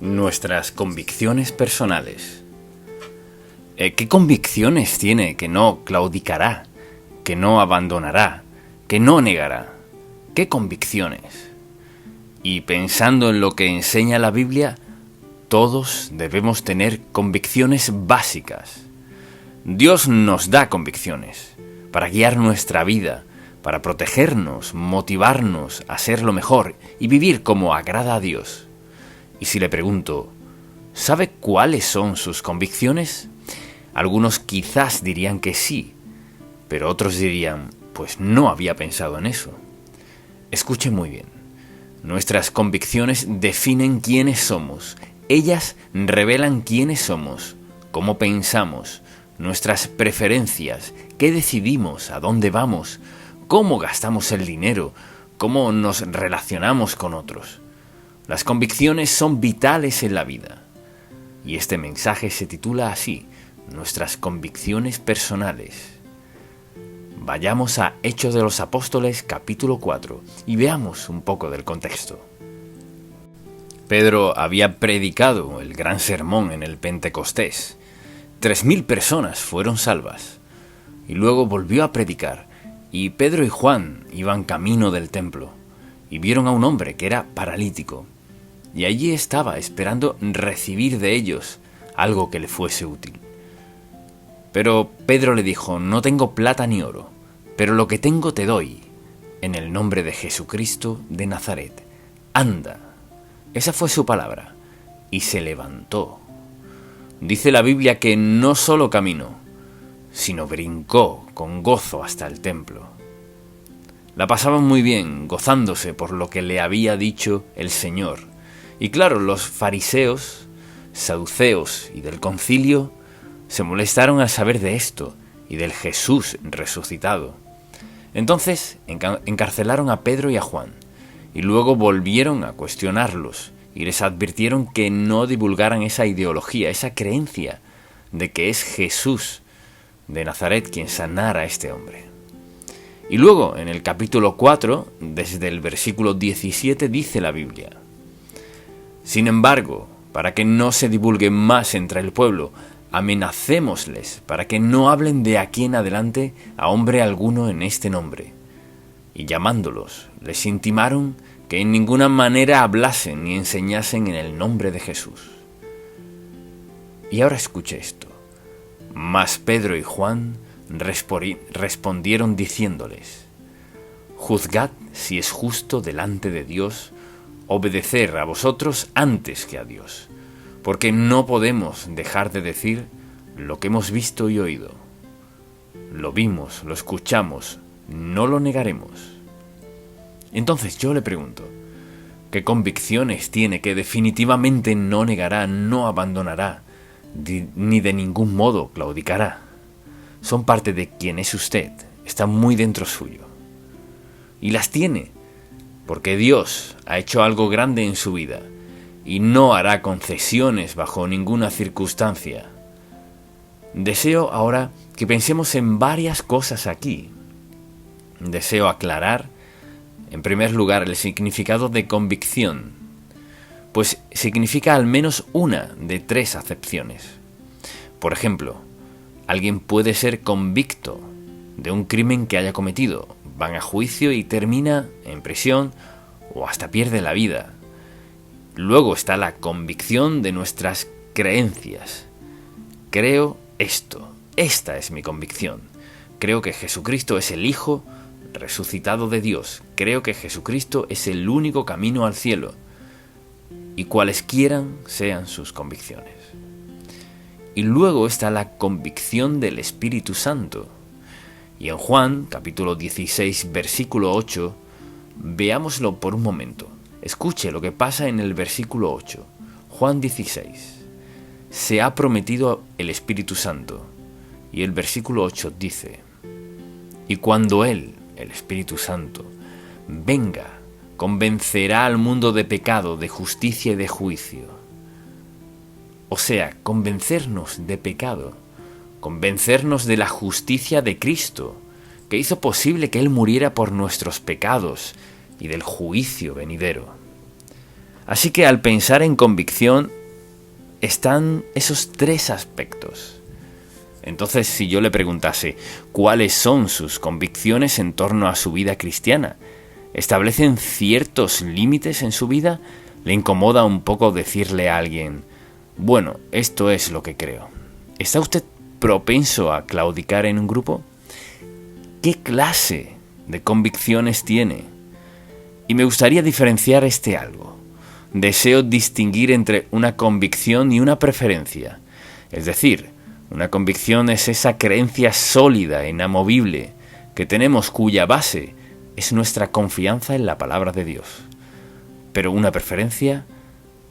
Nuestras convicciones personales. ¿Qué convicciones tiene que no claudicará, que no abandonará, que no negará? ¿Qué convicciones? Y pensando en lo que enseña la Biblia, todos debemos tener convicciones básicas. Dios nos da convicciones para guiar nuestra vida, para protegernos, motivarnos a ser lo mejor y vivir como agrada a Dios. Y si le pregunto, ¿sabe cuáles son sus convicciones? Algunos quizás dirían que sí, pero otros dirían, pues no había pensado en eso. Escuche muy bien. Nuestras convicciones definen quiénes somos. Ellas revelan quiénes somos, cómo pensamos, nuestras preferencias, qué decidimos, a dónde vamos, cómo gastamos el dinero, cómo nos relacionamos con otros. Las convicciones son vitales en la vida. Y este mensaje se titula así, Nuestras convicciones personales. Vayamos a Hechos de los Apóstoles, capítulo 4, y veamos un poco del contexto. Pedro había predicado el gran sermón en el Pentecostés. 3.000 personas fueron salvas. Y luego volvió a predicar, y Pedro y Juan iban camino del templo, y vieron a un hombre que era paralítico. Y allí estaba esperando recibir de ellos algo que le fuese útil. Pero Pedro le dijo, no tengo plata ni oro, pero lo que tengo te doy, en el nombre de Jesucristo de Nazaret. Anda. Esa fue su palabra, y se levantó. Dice la Biblia que no solo caminó, sino brincó con gozo hasta el templo. La pasaban muy bien, gozándose por lo que le había dicho el Señor. Y claro, los fariseos, saduceos y del concilio se molestaron al saber de esto y del Jesús resucitado. Entonces encarcelaron a Pedro y a Juan, y luego volvieron a cuestionarlos y les advirtieron que no divulgaran esa ideología, esa creencia de que es Jesús de Nazaret quien sanara a este hombre. Y luego, en el capítulo 4, desde el versículo 17, dice la Biblia: Sin embargo, para que no se divulgue más entre el pueblo, amenacémosles para que no hablen de aquí en adelante a hombre alguno en este nombre. Y llamándolos, les intimaron que en ninguna manera hablasen ni enseñasen en el nombre de Jesús. Y ahora escuche esto. Mas Pedro y Juan respondieron diciéndoles: Juzgad si es justo delante de Dios obedecer a vosotros antes que a Dios, porque no podemos dejar de decir lo que hemos visto y oído. Lo vimos, lo escuchamos, no lo negaremos. Entonces yo le pregunto, ¿qué convicciones tiene que definitivamente no negará, no abandonará, ni de ningún modo claudicará? Son parte de quien es usted, está muy dentro suyo. Y las tiene, porque Dios ha hecho algo grande en su vida, y no hará concesiones bajo ninguna circunstancia. Deseo ahora que pensemos en varias cosas aquí. Deseo aclarar, en primer lugar, el significado de convicción, pues significa al menos una de 3 acepciones. Por ejemplo, alguien puede ser convicto de un crimen que haya cometido, van a juicio y termina en prisión o hasta pierde la vida. Luego está la convicción de nuestras creencias. Creo esto, esta es mi convicción. Creo que Jesucristo es el Hijo resucitado de Dios. Creo que Jesucristo es el único camino al cielo. Y cualesquiera sean sus convicciones. Y luego está la convicción del Espíritu Santo. Y en Juan, capítulo 16, versículo 8, veámoslo por un momento. Escuche lo que pasa en el versículo 8. Juan 16. Se ha prometido el Espíritu Santo. Y el versículo 8 dice: Y cuando Él, el Espíritu Santo, venga, convencerá al mundo de pecado, de justicia y de juicio. O sea, convencernos de pecado, convencernos de la justicia de Cristo, que hizo posible que Él muriera por nuestros pecados, y del juicio venidero. Así que al pensar en convicción están esos tres aspectos. Entonces, si yo le preguntase cuáles son sus convicciones en torno a su vida cristiana, ¿establecen ciertos límites en su vida? ¿Le incomoda un poco decirle a alguien, bueno, esto es lo que creo? ¿Está usted propenso a claudicar en un grupo? ¿Qué clase de convicciones tiene? Y me gustaría diferenciar algo. Deseo distinguir entre una convicción y una preferencia. Es decir, una convicción es esa creencia sólida, inamovible, que tenemos cuya base es nuestra confianza en la palabra de Dios. Pero una preferencia,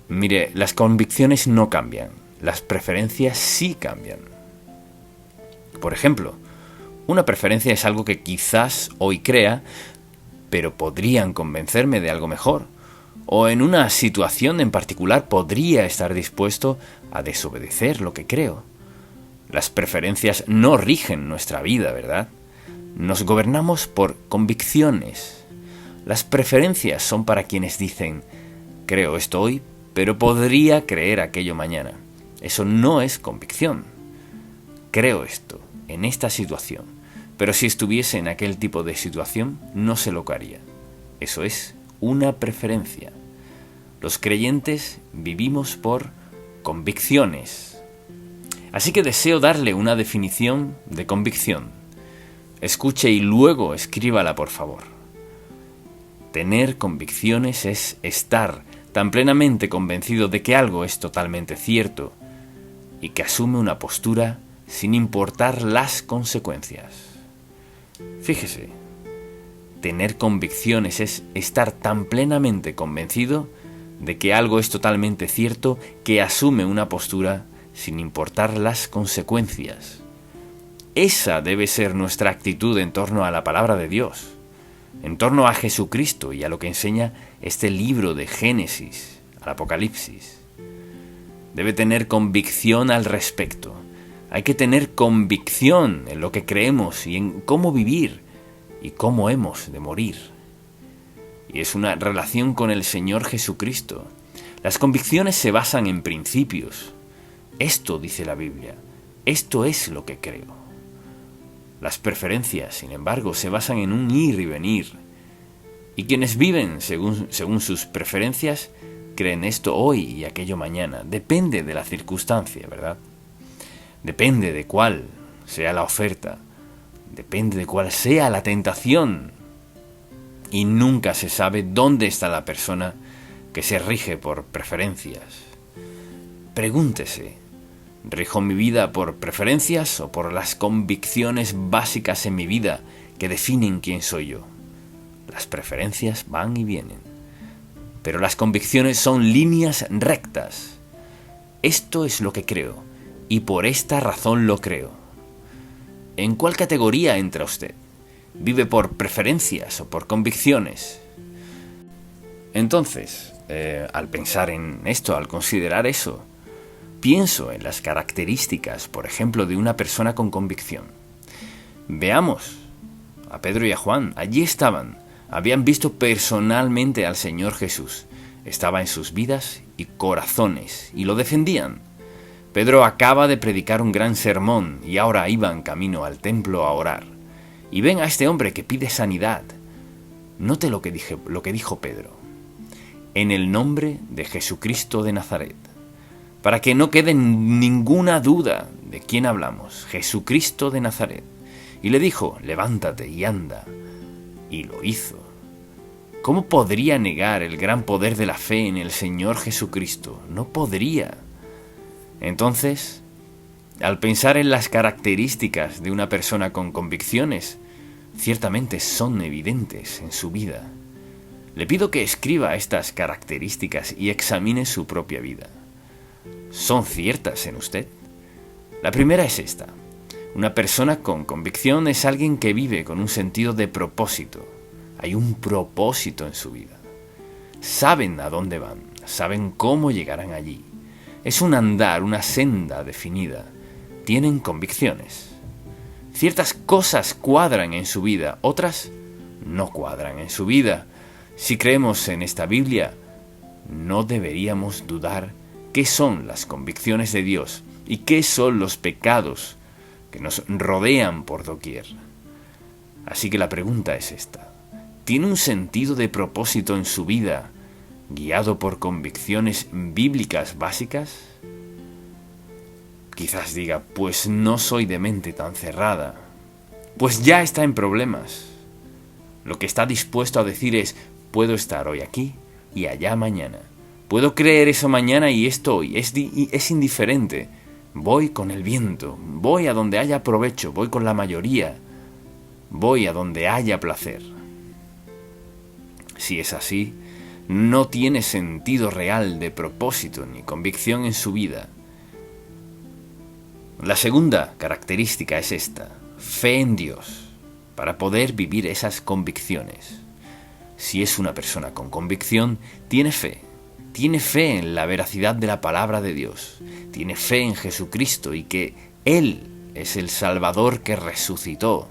mire, las convicciones no cambian, las preferencias sí cambian. Por ejemplo, una preferencia es algo que quizás hoy crea, pero podrían convencerme de algo mejor. O en una situación en particular podría estar dispuesto a desobedecer lo que creo. Las preferencias no rigen nuestra vida, ¿verdad? Nos gobernamos por convicciones. Las preferencias son para quienes dicen, creo esto hoy, pero podría creer aquello mañana. Eso no es convicción. Creo esto, en esta situación, pero si estuviese en aquel tipo de situación, no se lo haría. Eso es una preferencia. Los creyentes vivimos por convicciones. Así que deseo darle una definición de convicción. Escuche y luego escríbala, por favor. Tener convicciones es estar tan plenamente convencido de que algo es totalmente cierto y que asume una postura sin importar las consecuencias. Fíjese, tener convicciones es estar tan plenamente convencido de que algo es totalmente cierto que asume una postura sin importar las consecuencias. Esa debe ser nuestra actitud en torno a la palabra de Dios, en torno a Jesucristo y a lo que enseña este libro de Génesis, al Apocalipsis. Debe tener convicción al respecto. Hay que tener convicción en lo que creemos y en cómo vivir y cómo hemos de morir. Y es una relación con el Señor Jesucristo. Las convicciones se basan en principios. Esto dice la Biblia. Esto es lo que creo. Las preferencias, sin embargo, se basan en un ir y venir. Y quienes viven según sus preferencias, creen esto hoy y aquello mañana. Depende de la circunstancia, ¿verdad? Depende de cuál sea la oferta. Depende de cuál sea la tentación. Y nunca se sabe dónde está la persona que se rige por preferencias. Pregúntese, ¿rijo mi vida por preferencias o por las convicciones básicas en mi vida que definen quién soy yo? Las preferencias van y vienen, pero las convicciones son líneas rectas. Esto es lo que creo, y por esta razón lo creo. ¿En cuál categoría entra usted? ¿Vive por preferencias o por convicciones? Entonces, al pensar en esto, al considerar eso, pienso en las características, por ejemplo, de una persona con convicción. Veamos a Pedro y a Juan. Allí estaban. Habían visto personalmente al Señor Jesús. Estaba en sus vidas y corazones, y lo defendían. Pedro acaba de predicar un gran sermón y ahora iban camino al templo a orar. Y ven a este hombre que pide sanidad. Note lo que dijo Pedro. En el nombre de Jesucristo de Nazaret. Para que no quede ninguna duda de quién hablamos, Jesucristo de Nazaret. Y le dijo, levántate y anda. Y lo hizo. ¿Cómo podría negar el gran poder de la fe en el Señor Jesucristo? No podría. Entonces, al pensar en las características de una persona con convicciones, ciertamente son evidentes en su vida. Le pido que escriba estas características y examine su propia vida. ¿Son ciertas en usted? La primera es esta. Una persona con convicción es alguien que vive con un sentido de propósito. Hay un propósito en su vida. Saben a dónde van, saben cómo llegarán allí. Es un andar, una senda definida. Tienen convicciones. Ciertas cosas cuadran en su vida, otras no cuadran en su vida. Si creemos en esta Biblia, no deberíamos dudar qué son las convicciones de Dios y qué son los pecados que nos rodean por doquier. Así que la pregunta es esta: ¿tiene un sentido de propósito en su vida guiado por convicciones bíblicas básicas? Quizás diga, pues no soy de mente tan cerrada, pues ya está en problemas. Lo que está dispuesto a decir es, puedo estar hoy aquí y allá mañana. Puedo creer eso mañana y esto hoy. Es indiferente. Voy con el viento, voy a donde haya provecho, voy con la mayoría, voy a donde haya placer. Si es así, no tiene sentido real de propósito ni convicción en su vida. La segunda característica es esta: fe en Dios, para poder vivir esas convicciones. Si es una persona con convicción, tiene fe en la veracidad de la palabra de Dios, tiene fe en Jesucristo y que Él es el Salvador que resucitó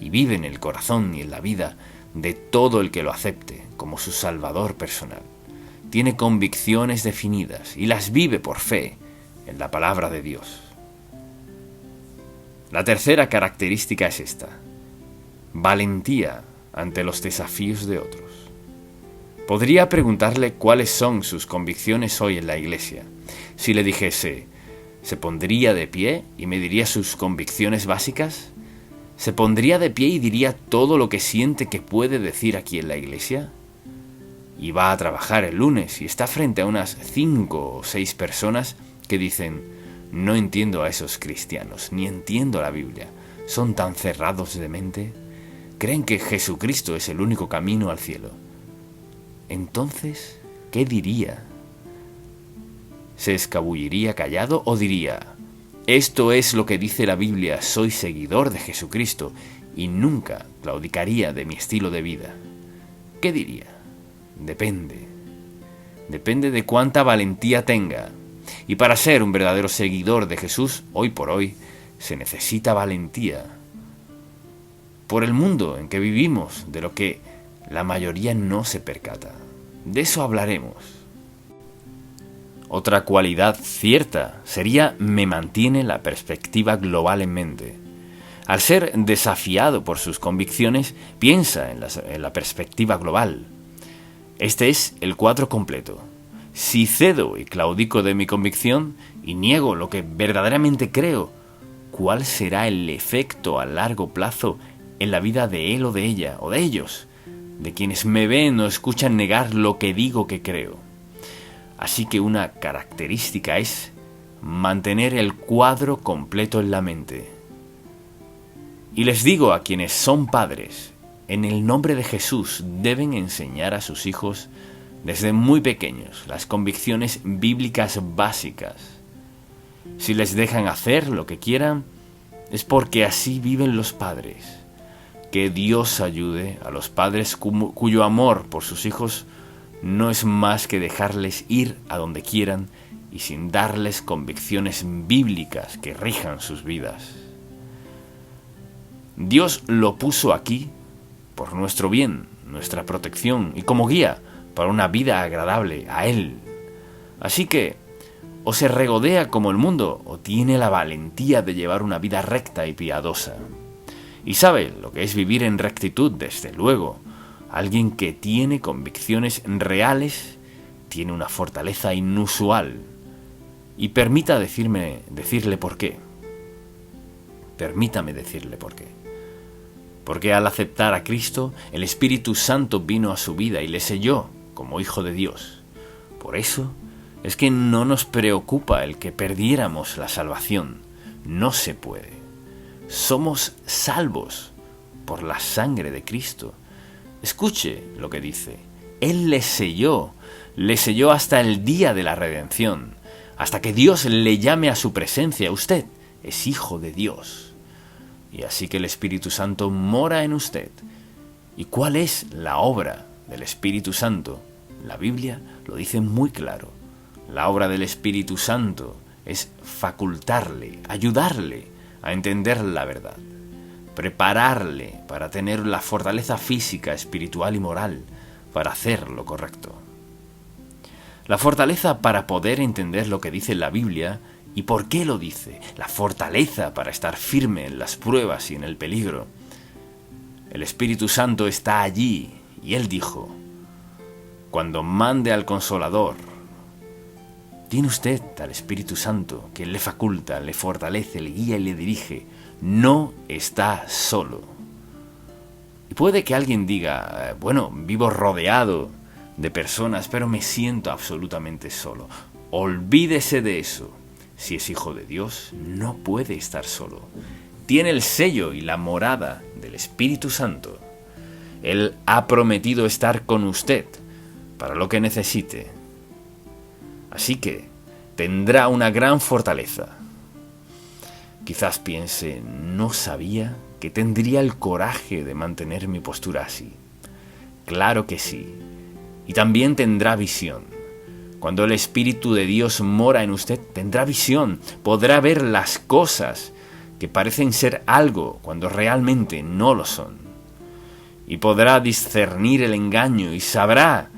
y vive en el corazón y en la vida de todo el que lo acepte como su Salvador personal. Tiene convicciones definidas y las vive por fe en la palabra de Dios. La tercera característica es esta: valentía ante los desafíos de otros. Podría preguntarle cuáles son sus convicciones hoy en la iglesia. Si le dijese, ¿se pondría de pie y me diría sus convicciones básicas? ¿Se pondría de pie y diría todo lo que siente que puede decir aquí en la iglesia? Y va a trabajar el lunes y está frente a unas 5 o 6 personas que dicen, no entiendo a esos cristianos, ni entiendo la Biblia. ¿Son tan cerrados de mente? ¿Creen que Jesucristo es el único camino al cielo? Entonces, ¿qué diría? ¿Se escabulliría callado o diría, esto es lo que dice la Biblia, soy seguidor de Jesucristo y nunca claudicaría de mi estilo de vida? ¿Qué diría? Depende. Depende de cuánta valentía tenga. Y para ser un verdadero seguidor de Jesús, hoy por hoy, se necesita valentía. Por el mundo en que vivimos, de lo que la mayoría no se percata. De eso hablaremos. Otra cualidad cierta sería me mantiene la perspectiva global en mente. Al ser desafiado por sus convicciones, piensa en la perspectiva global. Este es el cuadro completo. Si cedo y claudico de mi convicción y niego lo que verdaderamente creo, ¿cuál será el efecto a largo plazo en la vida de él o de ella o de ellos, de quienes me ven o escuchan negar lo que digo que creo? Así que una característica es mantener el cuadro completo en la mente. Y les digo a quienes son padres, en el nombre de Jesús deben enseñar a sus hijos desde muy pequeños las convicciones bíblicas básicas. Si les dejan hacer lo que quieran, es porque así viven los padres. Que Dios ayude a los padres cuyo amor por sus hijos no es más que dejarles ir a donde quieran y sin darles convicciones bíblicas que rijan sus vidas. Dios lo puso aquí por nuestro bien, nuestra protección y como guía para una vida agradable a Él. Así que, o se regodea como el mundo o tiene la valentía de llevar una vida recta y piadosa. Y sabe lo que es vivir en rectitud, desde luego. Alguien que tiene convicciones reales tiene una fortaleza inusual. Y permítame decirle por qué. Permítame decirle por qué. Porque al aceptar a Cristo, el Espíritu Santo vino a su vida y le selló como hijo de Dios. Por eso es que no nos preocupa el que perdiéramos la salvación. No se puede. Somos salvos por la sangre de Cristo. Escuche lo que dice. Él le selló hasta el día de la redención, hasta que Dios le llame a su presencia. Usted es hijo de Dios. Y así que el Espíritu Santo mora en usted. ¿Y cuál es la obra del Espíritu Santo? La Biblia lo dice muy claro. La obra del Espíritu Santo es facultarle, ayudarle a entender la verdad, prepararle para tener la fortaleza física, espiritual y moral para hacer lo correcto. La fortaleza para poder entender lo que dice la Biblia y por qué lo dice. La fortaleza para estar firme en las pruebas y en el peligro. El Espíritu Santo está allí y Él dijo, cuando mande al Consolador, tiene usted al Espíritu Santo que le faculta, le fortalece, le guía y le dirige. No está solo. Y puede que alguien diga, bueno, vivo rodeado de personas, pero me siento absolutamente solo. Olvídese de eso. Si es hijo de Dios, no puede estar solo. Tiene el sello y la morada del Espíritu Santo. Él ha prometido estar con usted para lo que necesite. Así que tendrá una gran fortaleza. Quizás piense, no sabía que tendría el coraje de mantener mi postura así. Claro que sí. Y también tendrá visión. Cuando el Espíritu de Dios mora en usted, tendrá visión. Podrá ver las cosas que parecen ser algo cuando realmente no lo son. Y podrá discernir el engaño y sabrá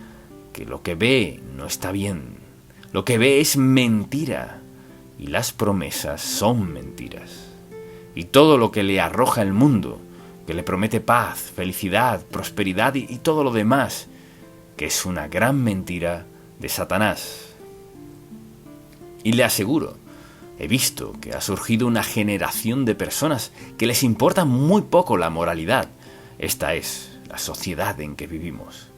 que lo que ve no está bien. Lo que ve es mentira y las promesas son mentiras. Y todo lo que le arroja el mundo, que le promete paz, felicidad, prosperidad y todo lo demás, que es una gran mentira de Satanás. Y le aseguro, he visto que ha surgido una generación de personas que les importa muy poco la moralidad. Esta es la sociedad en que vivimos.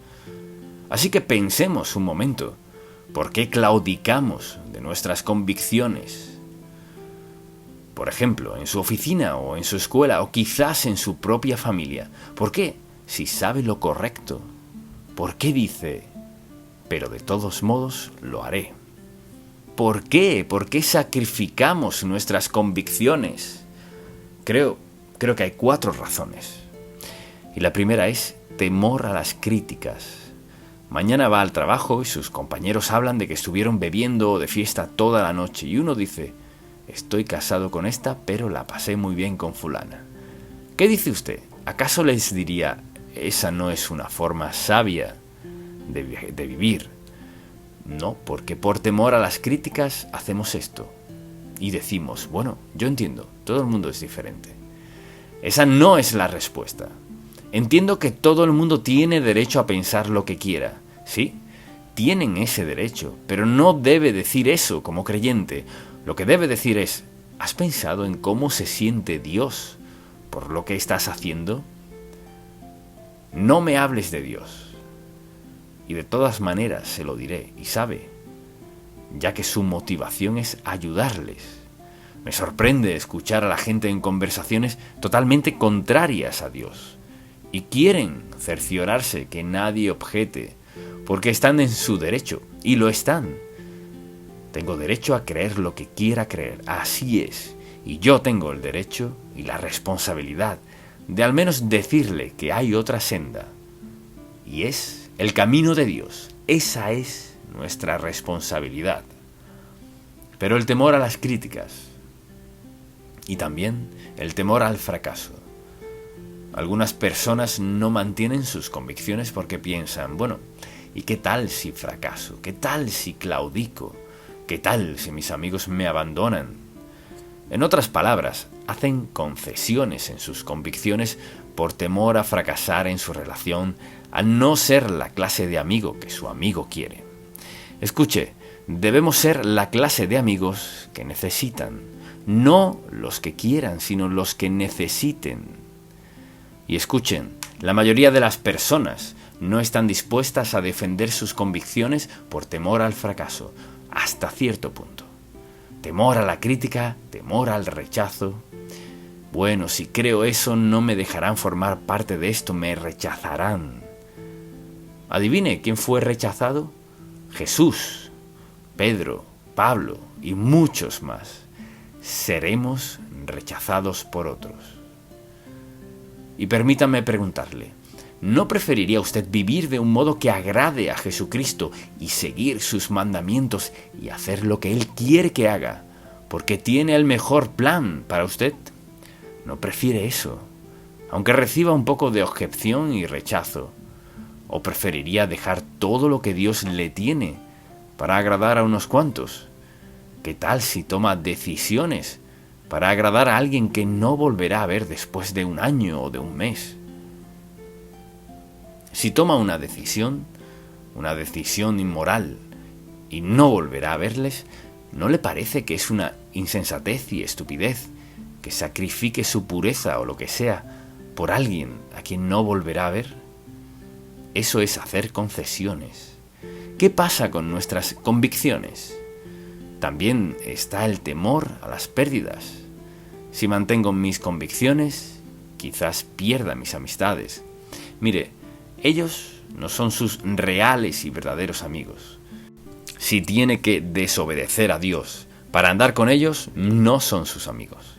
Así que pensemos un momento, ¿por qué claudicamos de nuestras convicciones? Por ejemplo, en su oficina o en su escuela o quizás en su propia familia. ¿Por qué? Si sabe lo correcto. ¿Por qué dice, pero de todos modos lo haré? ¿Por qué? ¿Por qué sacrificamos nuestras convicciones? Creo que hay 4 razones. Y la primera es temor a las críticas. Mañana va al trabajo y sus compañeros hablan de que estuvieron bebiendo o de fiesta toda la noche y uno dice, estoy casado con esta, pero la pasé muy bien con fulana. ¿Qué dice usted? ¿Acaso les diría, esa no es una forma sabia de vivir? No, porque por temor a las críticas hacemos esto. Y decimos, bueno, yo entiendo, todo el mundo es diferente. Esa no es la respuesta. Entiendo que todo el mundo tiene derecho a pensar lo que quiera. Sí, tienen ese derecho, pero no debe decir eso como creyente. Lo que debe decir es, ¿has pensado en cómo se siente Dios por lo que estás haciendo? No me hables de Dios. Y de todas maneras se lo diré, y sabe, ya que su motivación es ayudarles. Me sorprende escuchar a la gente en conversaciones totalmente contrarias a Dios. Y quieren cerciorarse que nadie objete, porque están en su derecho, y lo están. Tengo derecho a creer lo que quiera creer, así es, y yo tengo el derecho y la responsabilidad de al menos decirle que hay otra senda, y es el camino de Dios. Esa es nuestra responsabilidad. Pero el temor a las críticas, y también el temor al fracaso. Algunas personas no mantienen sus convicciones porque piensan, bueno, ¿y qué tal si fracaso? ¿Qué tal si claudico? ¿Qué tal si mis amigos me abandonan? En otras palabras, hacen concesiones en sus convicciones por temor a fracasar en su relación, a no ser la clase de amigo que su amigo quiere. Escuche, debemos ser la clase de amigos que necesitan, no los que quieran, sino los que necesiten. Y escuchen, la mayoría de las personas no están dispuestas a defender sus convicciones por temor al fracaso, hasta cierto punto. Temor a la crítica, temor al rechazo. Bueno, si creo eso, no me dejarán formar parte de esto, me rechazarán. ¿Adivine quién fue rechazado? Jesús, Pedro, Pablo y muchos más. Seremos rechazados por otros. Y permítame preguntarle, ¿no preferiría usted vivir de un modo que agrade a Jesucristo y seguir sus mandamientos y hacer lo que Él quiere que haga, porque tiene el mejor plan para usted? ¿No prefiere eso, aunque reciba un poco de objeción y rechazo? ¿O preferiría dejar todo lo que Dios le tiene para agradar a unos cuantos? ¿Qué tal si toma decisiones para agradar a alguien que no volverá a ver después de un año o de un mes? Si toma una decisión inmoral, y no volverá a verles, ¿no le parece que es una insensatez y estupidez que sacrifique su pureza o lo que sea por alguien a quien no volverá a ver? Eso es hacer concesiones. ¿Qué pasa con nuestras convicciones? También está el temor a las pérdidas. Si mantengo mis convicciones, quizás pierda mis amistades. Mire, ellos no son sus reales y verdaderos amigos. Si tiene que desobedecer a Dios para andar con ellos, no son sus amigos.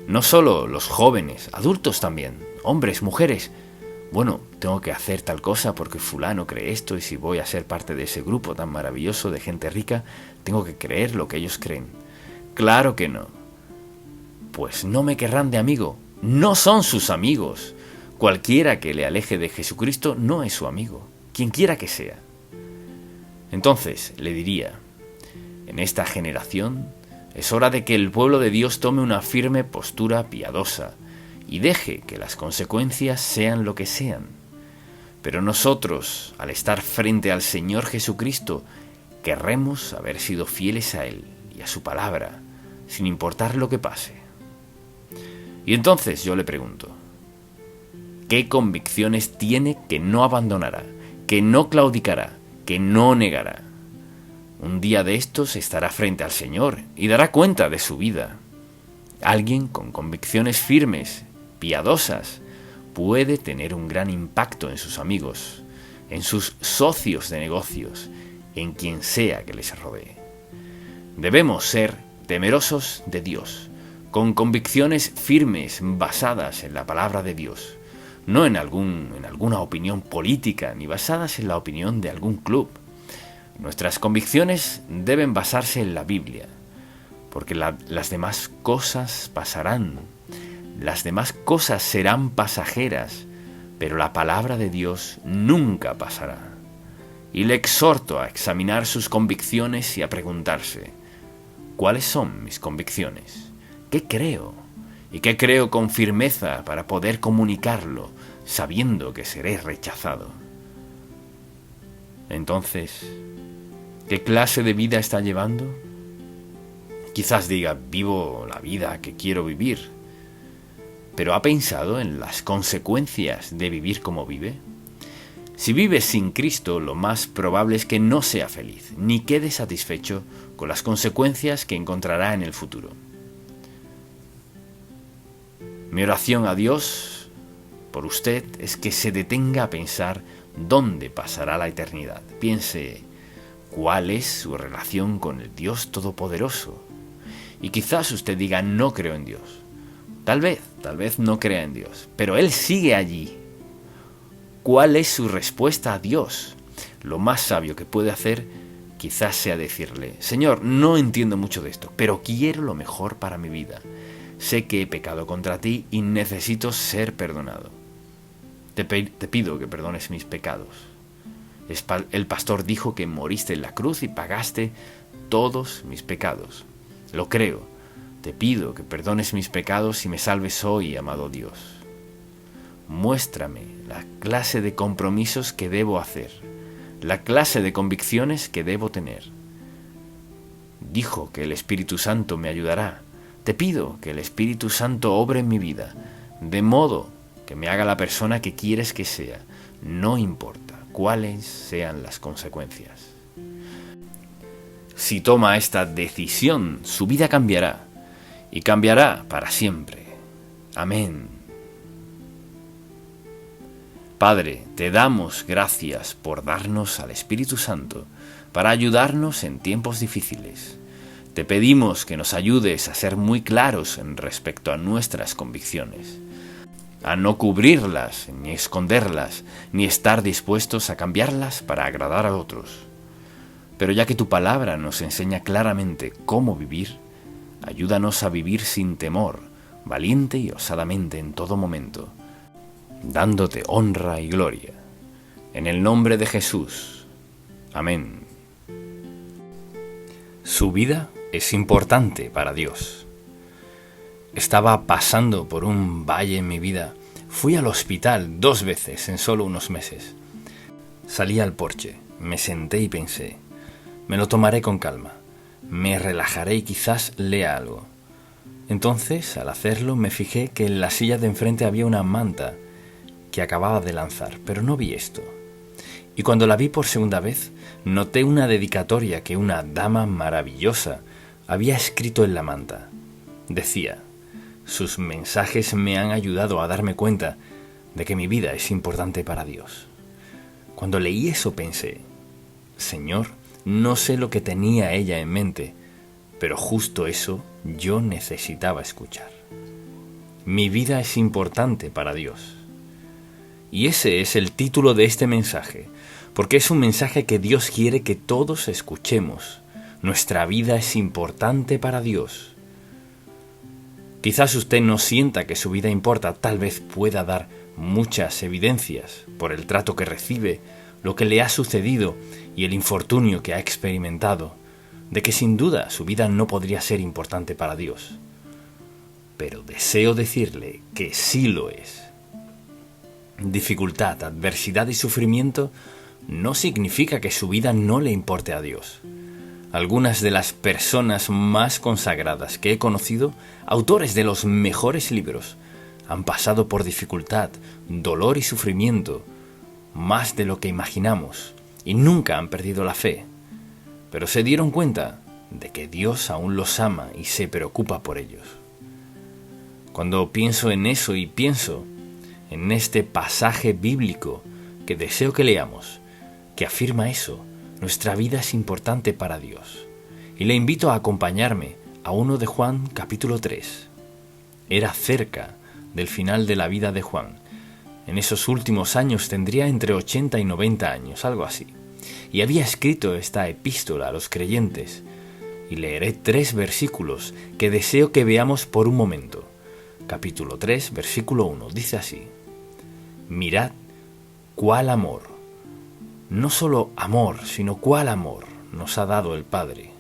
No solo los jóvenes, adultos también, hombres, mujeres. Bueno, tengo que hacer tal cosa porque fulano cree esto y si voy a ser parte de ese grupo tan maravilloso de gente rica, tengo que creer lo que ellos creen. Claro que no. Pues no me querrán de amigo. No son sus amigos. Cualquiera que le aleje de Jesucristo no es su amigo, quien quiera que sea. Entonces le diría, en esta generación es hora de que el pueblo de Dios tome una firme postura piadosa y deje que las consecuencias sean lo que sean. Pero nosotros, al estar frente al Señor Jesucristo, querremos haber sido fieles a Él y a su palabra, sin importar lo que pase. Y entonces yo le pregunto, ¿qué convicciones tiene que no abandonará, que no claudicará, que no negará? Un día de estos estará frente al Señor y dará cuenta de su vida. Alguien con convicciones firmes, piadosas, puede tener un gran impacto en sus amigos, en sus socios de negocios, en quien sea que les rodee. Debemos ser temerosos de Dios, con convicciones firmes basadas en la palabra de Dios, no en alguna opinión política ni basadas en la opinión de algún club. Nuestras convicciones deben basarse en la Biblia, porque las demás cosas pasarán, las demás cosas serán pasajeras, pero la palabra de Dios nunca pasará. Y le exhorto a examinar sus convicciones y a preguntarse, ¿cuáles son mis convicciones? ¿Qué creo? ¿Y qué creo con firmeza para poder comunicarlo, sabiendo que seré rechazado? Entonces, ¿qué clase de vida está llevando? Quizás diga, vivo la vida que quiero vivir, pero ¿ha pensado en las consecuencias de vivir como vive? Si vive sin Cristo, lo más probable es que no sea feliz, ni quede satisfecho con las consecuencias que encontrará en el futuro. Mi oración a Dios por usted es que se detenga a pensar dónde pasará la eternidad. Piense cuál es su relación con el Dios Todopoderoso. Y quizás usted diga, no creo en Dios. Tal vez no crea en Dios, pero Él sigue allí. ¿Cuál es su respuesta a Dios? Lo más sabio que puede hacer quizás sea decirle, Señor, no entiendo mucho de esto, pero quiero lo mejor para mi vida. Sé que he pecado contra ti y necesito ser perdonado. Te pido que perdones mis pecados. El pastor dijo que moriste en la cruz y pagaste todos mis pecados. Lo creo. Te pido que perdones mis pecados y me salves hoy, amado Dios. Muéstrame la clase de compromisos que debo hacer, la clase de convicciones que debo tener. Dijo que el Espíritu Santo me ayudará. Te pido que el Espíritu Santo obre en mi vida, de modo que me haga la persona que quieres que sea, no importa cuáles sean las consecuencias. Si toma esta decisión, su vida cambiará, y cambiará para siempre. Amén. Padre, te damos gracias por darnos al Espíritu Santo para ayudarnos en tiempos difíciles. Te pedimos que nos ayudes a ser muy claros en respecto a nuestras convicciones, a no cubrirlas, ni esconderlas, ni estar dispuestos a cambiarlas para agradar a otros. Pero ya que tu palabra nos enseña claramente cómo vivir, ayúdanos a vivir sin temor, valiente y osadamente en todo momento, dándote honra y gloria. En el nombre de Jesús. Amén. Su vida es importante para Dios. Estaba pasando por un valle en mi vida. Fui al hospital 2 veces en solo unos meses. Salí al porche, me senté y pensé, me lo tomaré con calma, me relajaré y quizás lea algo. Entonces, al hacerlo, me fijé que en la silla de enfrente había una manta que acababa de lanzar, pero no vi esto. Y cuando la vi por segunda vez, noté una dedicatoria que una dama maravillosa había escrito en la manta. Decía: sus mensajes me han ayudado a darme cuenta de que mi vida es importante para Dios. Cuando leí eso pensé, Señor, no sé lo que tenía ella en mente, pero justo eso yo necesitaba escuchar. Mi vida es importante para Dios. Y ese es el título de este mensaje, porque es un mensaje que Dios quiere que todos escuchemos. Nuestra vida es importante para Dios. Quizás usted no sienta que su vida importa, tal vez pueda dar muchas evidencias por el trato que recibe, lo que le ha sucedido y el infortunio que ha experimentado, de que sin duda su vida no podría ser importante para Dios. Pero deseo decirle que sí lo es. Dificultad, adversidad y sufrimiento no significa que su vida no le importe a Dios. Algunas de las personas más consagradas que he conocido, autores de los mejores libros, han pasado por dificultad, dolor y sufrimiento, más de lo que imaginamos, y nunca han perdido la fe. Pero se dieron cuenta de que Dios aún los ama y se preocupa por ellos. Cuando pienso en eso y pienso en este pasaje bíblico que deseo que leamos, que afirma eso, nuestra vida es importante para Dios. Y le invito a acompañarme a 1 de Juan capítulo 3. Era cerca del final de la vida de Juan. En esos últimos años tendría entre 80 y 90 años, algo así. Y había escrito esta epístola a los creyentes. Y leeré 3 versículos que deseo que veamos por un momento. Capítulo 3, versículo 1, dice así: mirad cuál amor, no solo amor, sino cuál amor nos ha dado el Padre.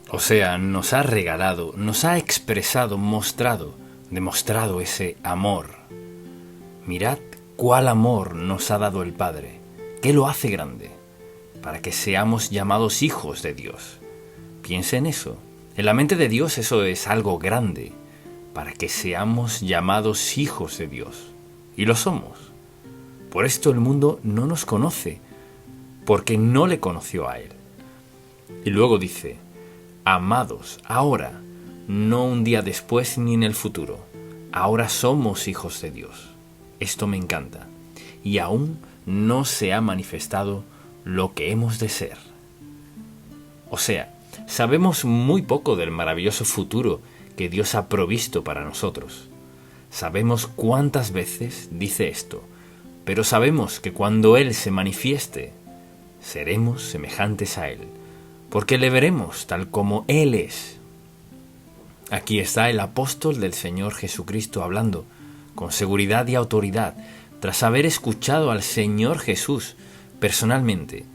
O sea, nos ha regalado, nos ha expresado, demostrado ese amor. Mirad cuál amor nos ha dado el Padre. ¿Qué lo hace grande? Para que seamos llamados hijos de Dios. Piense en eso. En la mente de Dios eso es algo grande. Para que seamos llamados hijos de Dios. Y lo somos. Por esto el mundo no nos conoce, porque no le conoció a Él. Y luego dice: amados, ahora, no un día después ni en el futuro. Ahora somos hijos de Dios. Esto me encanta. Y aún no se ha manifestado lo que hemos de ser. O sea, sabemos muy poco del maravilloso futuro que Dios ha provisto para nosotros. Sabemos cuántas veces dice esto, pero sabemos que cuando Él se manifieste, seremos semejantes a Él, porque le veremos tal como Él es. Aquí está el apóstol del Señor Jesucristo hablando, con seguridad y autoridad, tras haber escuchado al Señor Jesús personalmente,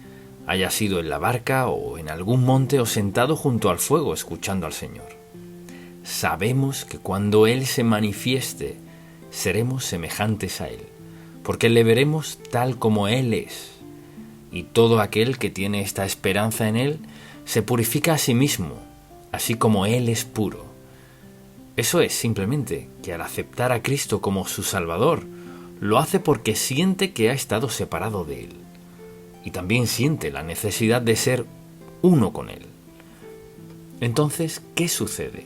haya sido en la barca o en algún monte o sentado junto al fuego escuchando al Señor. Sabemos que cuando Él se manifieste, seremos semejantes a Él, porque le veremos tal como Él es. Y todo aquel que tiene esta esperanza en Él, se purifica a sí mismo, así como Él es puro. Eso es simplemente que al aceptar a Cristo como su Salvador, lo hace porque siente que ha estado separado de Él. Y también siente la necesidad de ser uno con Él. Entonces, ¿qué sucede?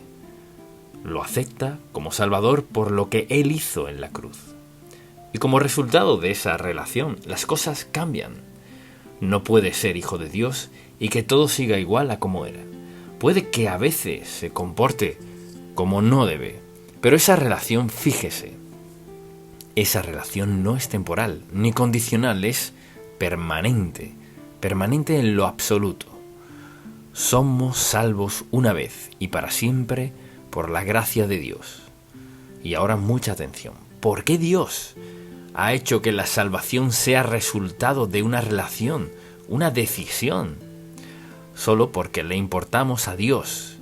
Lo acepta como Salvador por lo que Él hizo en la cruz. Y como resultado de esa relación, las cosas cambian. No puede ser hijo de Dios y que todo siga igual a como era. Puede que a veces se comporte como no debe, pero esa relación, fíjese, esa relación no es temporal ni condicional, es permanente, permanente en lo absoluto. Somos salvos una vez y para siempre por la gracia de Dios. Y ahora mucha atención. ¿Por qué Dios ha hecho que la salvación sea resultado de una relación, una decisión? solo porque le importamos a Dios.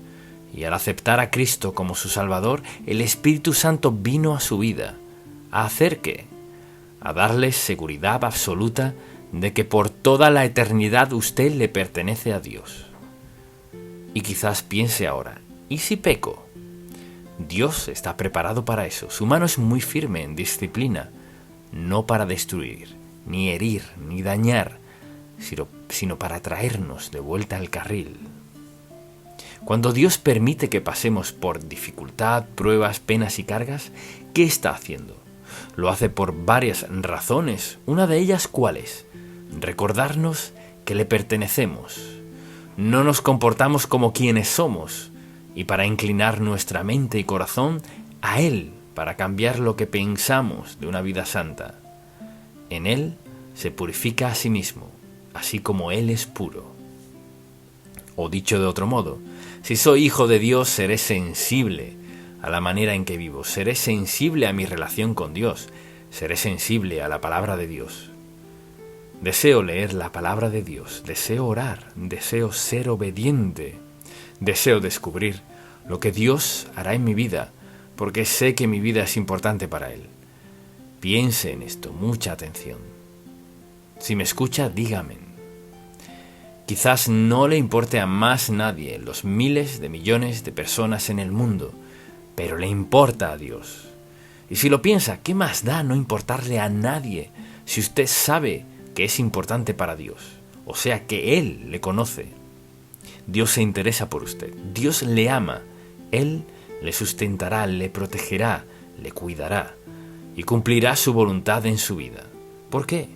Y al aceptar a Cristo como su Salvador, el Espíritu Santo vino a su vida. ¿A hacer qué? A darle seguridad absoluta de que por toda la eternidad usted le pertenece a Dios. Y quizás piense ahora, ¿y si peco? Dios está preparado para eso. Su mano es muy firme en disciplina, no para destruir, ni herir, ni dañar, sino para traernos de vuelta al carril. Cuando Dios permite que pasemos por dificultad, pruebas, penas y cargas, ¿qué está haciendo? Lo hace por varias razones. Una de ellas, ¿cuál es? Recordarnos que le pertenecemos. No nos comportamos como quienes somos, y para inclinar nuestra mente y corazón a Él, para cambiar lo que pensamos de una vida santa. En Él se purifica a sí mismo, así como Él es puro. O dicho de otro modo, si soy hijo de Dios, seré sensible a la manera en que vivo, seré sensible a mi relación con Dios, seré sensible a la palabra de Dios. Deseo leer la palabra de Dios, deseo orar, deseo ser obediente, deseo descubrir lo que Dios hará en mi vida, porque sé que mi vida es importante para Él. Piense en esto, mucha atención. Si me escucha, dígame. Quizás no le importe a más nadie los miles de millones de personas en el mundo, pero le importa a Dios. Y si lo piensa, ¿qué más da no importarle a nadie si usted sabe que es importante para Dios? O sea, que Él le conoce. Dios se interesa por usted. Dios le ama. Él le sustentará, le protegerá, le cuidará y cumplirá su voluntad en su vida. ¿Por qué?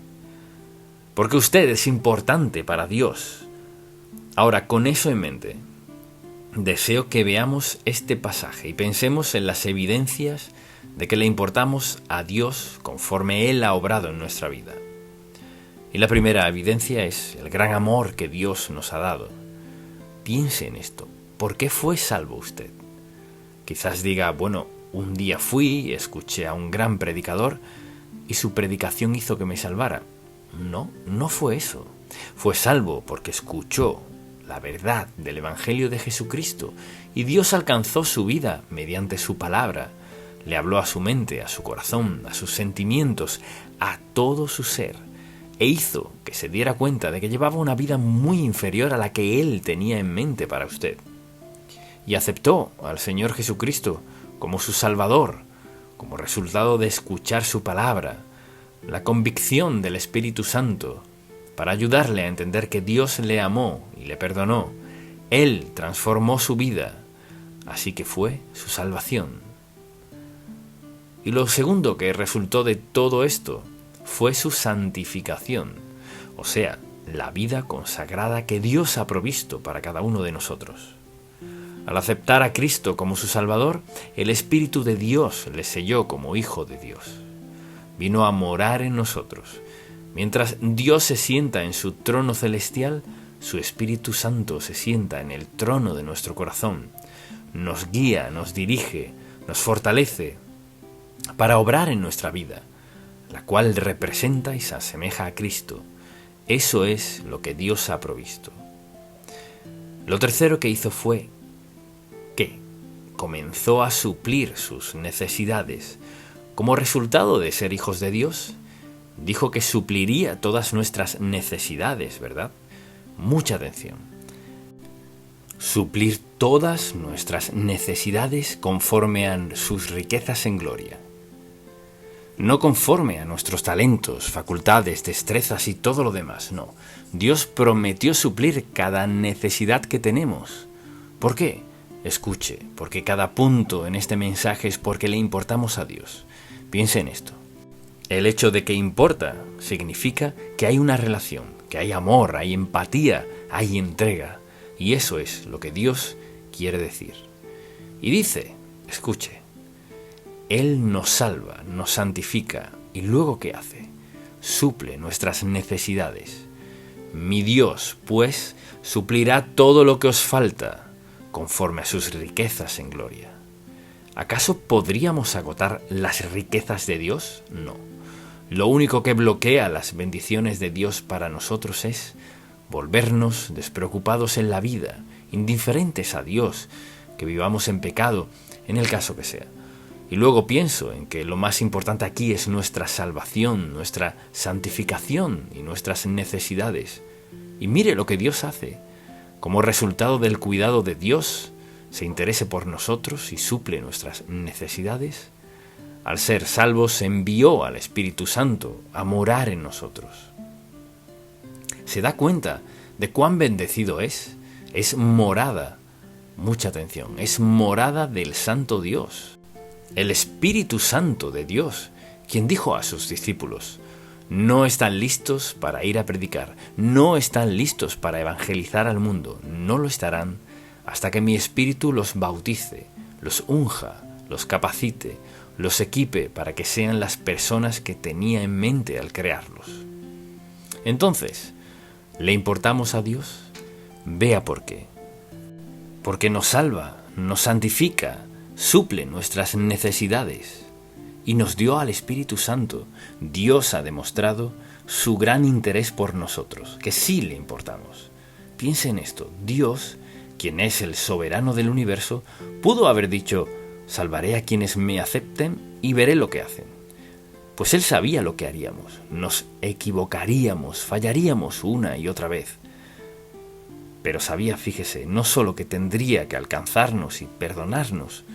Porque usted es importante para Dios. Ahora, con eso en mente, deseo que veamos este pasaje y pensemos en las evidencias de que le importamos a Dios conforme Él ha obrado en nuestra vida. Y la primera evidencia es el gran amor que Dios nos ha dado. Piense en esto. ¿Por qué fue salvo usted? Quizás diga, bueno, un día fui y escuché a un gran predicador y su predicación hizo que me salvara. No, no fue eso. Fue salvo porque escuchó la verdad del Evangelio de Jesucristo y Dios alcanzó su vida mediante su palabra. Le habló a su mente, a su corazón, a sus sentimientos, a todo su ser e hizo que se diera cuenta de que llevaba una vida muy inferior a la que Él tenía en mente para usted. Y aceptó al Señor Jesucristo como su Salvador, como resultado de escuchar su palabra, la convicción del Espíritu Santo, para ayudarle a entender que Dios le amó y le perdonó. Él transformó su vida, así que fue su salvación. Y lo segundo que resultó de todo esto fue su santificación, o sea, la vida consagrada que Dios ha provisto para cada uno de nosotros. Al aceptar a Cristo como su Salvador, el Espíritu de Dios le selló como Hijo de Dios. Vino a morar en nosotros. Mientras Dios se sienta en su trono celestial, su Espíritu Santo se sienta en el trono de nuestro corazón. Nos guía, nos dirige, nos fortalece para obrar en nuestra vida, la cual representa y se asemeja a Cristo. Eso es lo que Dios ha provisto. Lo tercero que hizo fue que comenzó a suplir sus necesidades. Como resultado de ser hijos de Dios, dijo que supliría todas nuestras necesidades, ¿verdad? Mucha atención. Suplir todas nuestras necesidades conforme a sus riquezas en gloria. No conforme a nuestros talentos, facultades, destrezas y todo lo demás, no. Dios prometió suplir cada necesidad que tenemos. ¿Por qué? Escuche, porque cada punto en este mensaje es porque le importamos a Dios. Piense en esto. El hecho de que importa significa que hay una relación, que hay amor, hay empatía, hay entrega. Y eso es lo que Dios quiere decir. Y dice, escuche, Él nos salva, nos santifica, y luego ¿qué hace? Suple nuestras necesidades. Mi Dios, pues, suplirá todo lo que os falta, conforme a sus riquezas en gloria. ¿Acaso podríamos agotar las riquezas de Dios? No. Lo único que bloquea las bendiciones de Dios para nosotros es volvernos despreocupados en la vida, indiferentes a Dios, que vivamos en pecado, en el caso que sea. Y luego pienso en que lo más importante aquí es nuestra salvación, nuestra santificación y nuestras necesidades. Y mire lo que Dios hace. Como resultado del cuidado de Dios, se interese por nosotros y suple nuestras necesidades. Al ser salvos, envió al Espíritu Santo a morar en nosotros. ¿Se da cuenta de cuán bendecido es? Es morada, mucha atención, es morada del Santo Dios. El Espíritu Santo de Dios, quien dijo a sus discípulos: no están listos para ir a predicar, no están listos para evangelizar al mundo, no lo estarán hasta que mi Espíritu los bautice, los unja, los capacite, los equipe para que sean las personas que tenía en mente al crearlos. Entonces, ¿le importamos a Dios? Vea por qué. Porque nos salva, nos santifica, suple nuestras necesidades y nos dio al Espíritu Santo. Dios ha demostrado su gran interés por nosotros, que sí le importamos. Piense en esto: Dios, quien es el soberano del universo, pudo haber dicho: salvaré a quienes me acepten y veré lo que hacen. Pues Él sabía lo que haríamos, nos equivocaríamos, fallaríamos una y otra vez. Pero sabía, fíjese, no solo que tendría que alcanzarnos y perdonarnos,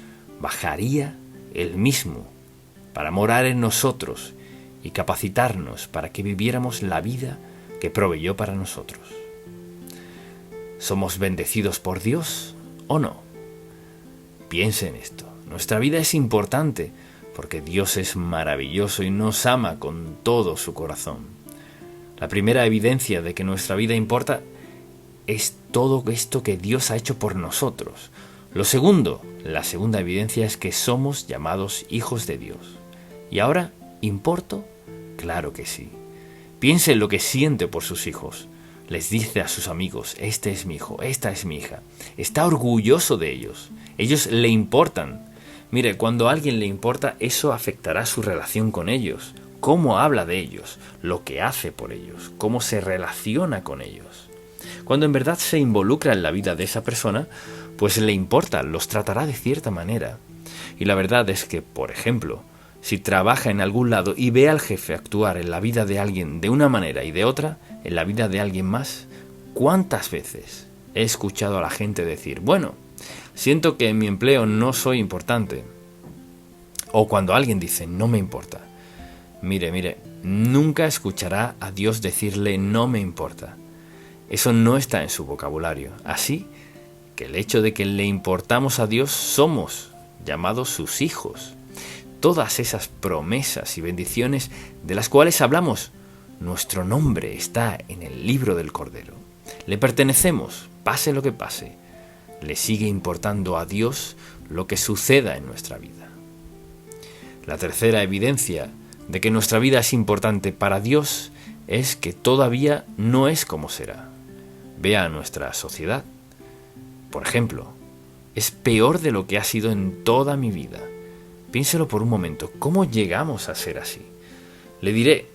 bajaría Él mismo para morar en nosotros y capacitarnos para que viviéramos la vida que proveyó para nosotros. ¿Somos bendecidos por Dios o no? Piense en esto. Nuestra vida es importante porque Dios es maravilloso y nos ama con todo su corazón. La primera evidencia de que nuestra vida importa es todo esto que Dios ha hecho por nosotros. La segunda evidencia es que somos llamados hijos de Dios. ¿Y ahora importo? Claro que sí. Piense en lo que siente por sus hijos. Les dice a sus amigos: este es mi hijo, esta es mi hija. Está orgulloso de ellos. Ellos le importan. Mire, cuando a alguien le importa, eso afectará su relación con ellos. Cómo habla de ellos, lo que hace por ellos, cómo se relaciona con ellos. Cuando en verdad se involucra en la vida de esa persona, pues le importa, los tratará de cierta manera. Y la verdad es que, por ejemplo, si trabaja en algún lado y ve al jefe actuar en la vida de alguien de una manera y de otra, en la vida de alguien más, ¿cuántas veces he escuchado a la gente decir: bueno, siento que en mi empleo no soy importante? O cuando alguien dice: no me importa. Mire, nunca escuchará a Dios decirle: no me importa. Eso no está en su vocabulario. Así que el hecho de que le importamos a Dios, somos llamados sus hijos. Todas esas promesas y bendiciones de las cuales hablamos, nuestro nombre está en el libro del Cordero. Le pertenecemos, pase lo que pase. Le sigue importando a Dios lo que suceda en nuestra vida. La tercera evidencia de que nuestra vida es importante para Dios es que todavía no es como será. Vea nuestra sociedad. Por ejemplo, es peor de lo que ha sido en toda mi vida. Piénselo por un momento, ¿cómo llegamos a ser así? Le diré: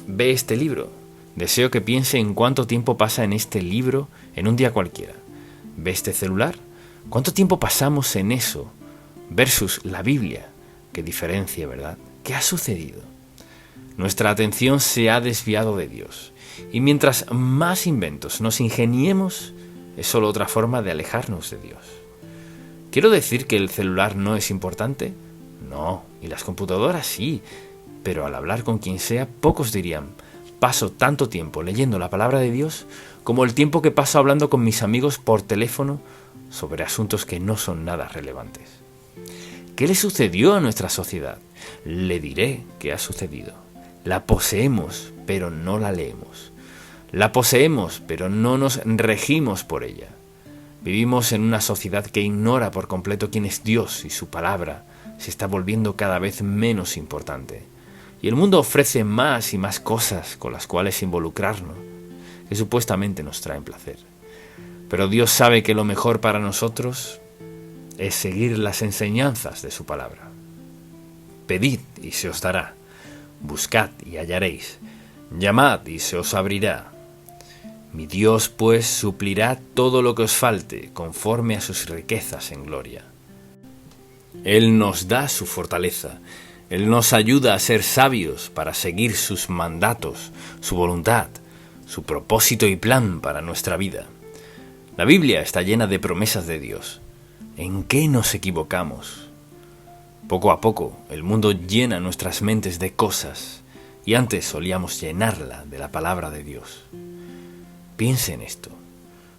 ve este libro. Deseo que piense en cuánto tiempo pasa en este libro en un día cualquiera. ¿Ve este celular? ¿Cuánto tiempo pasamos en eso versus la Biblia? Qué diferencia, ¿verdad? ¿Qué ha sucedido? Nuestra atención se ha desviado de Dios. Y mientras más inventos nos ingeniemos, es solo otra forma de alejarnos de Dios. ¿Quiero decir que el celular no es importante? No, y las computadoras sí, pero al hablar con quien sea, pocos dirían: paso tanto tiempo leyendo la palabra de Dios como el tiempo que paso hablando con mis amigos por teléfono sobre asuntos que no son nada relevantes. ¿Qué le sucedió a nuestra sociedad? Le diré qué ha sucedido. La poseemos, pero no la leemos. La poseemos, pero no nos regimos por ella. Vivimos en una sociedad que ignora por completo quién es Dios y su palabra se está volviendo cada vez menos importante. Y el mundo ofrece más y más cosas con las cuales involucrarnos, que supuestamente nos traen placer. Pero Dios sabe que lo mejor para nosotros es seguir las enseñanzas de su palabra. Pedid y se os dará. Buscad y hallaréis. Llamad y se os abrirá. Mi Dios, pues, suplirá todo lo que os falte, conforme a sus riquezas en gloria. Él nos da su fortaleza. Él nos ayuda a ser sabios para seguir sus mandatos, su voluntad, su propósito y plan para nuestra vida. La Biblia está llena de promesas de Dios. ¿En qué nos equivocamos? Poco a poco, el mundo llena nuestras mentes de cosas, y antes solíamos llenarla de la palabra de Dios. Piense en esto.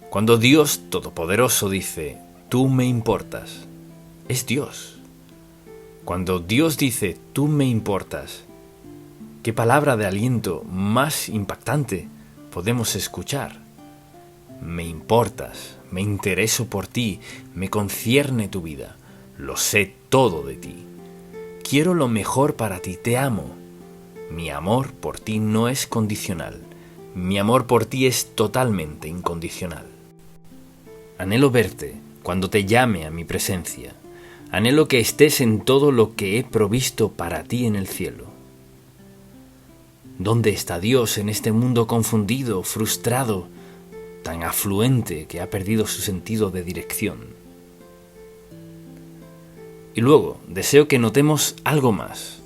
Cuando Dios Todopoderoso dice, tú me importas, es Dios. Cuando Dios dice, tú me importas, ¿qué palabra de aliento más impactante podemos escuchar? Me importas, me intereso por ti, me concierne tu vida, lo sé todo de ti. Quiero lo mejor para ti, te amo. Mi amor por ti no es condicional, mi amor por ti es totalmente incondicional. Anhelo verte cuando te llame a mi presencia. Anhelo que estés en todo lo que he provisto para ti en el cielo. ¿Dónde está Dios en este mundo confundido, frustrado, tan afluente que ha perdido su sentido de dirección? Y luego, deseo que notemos algo más,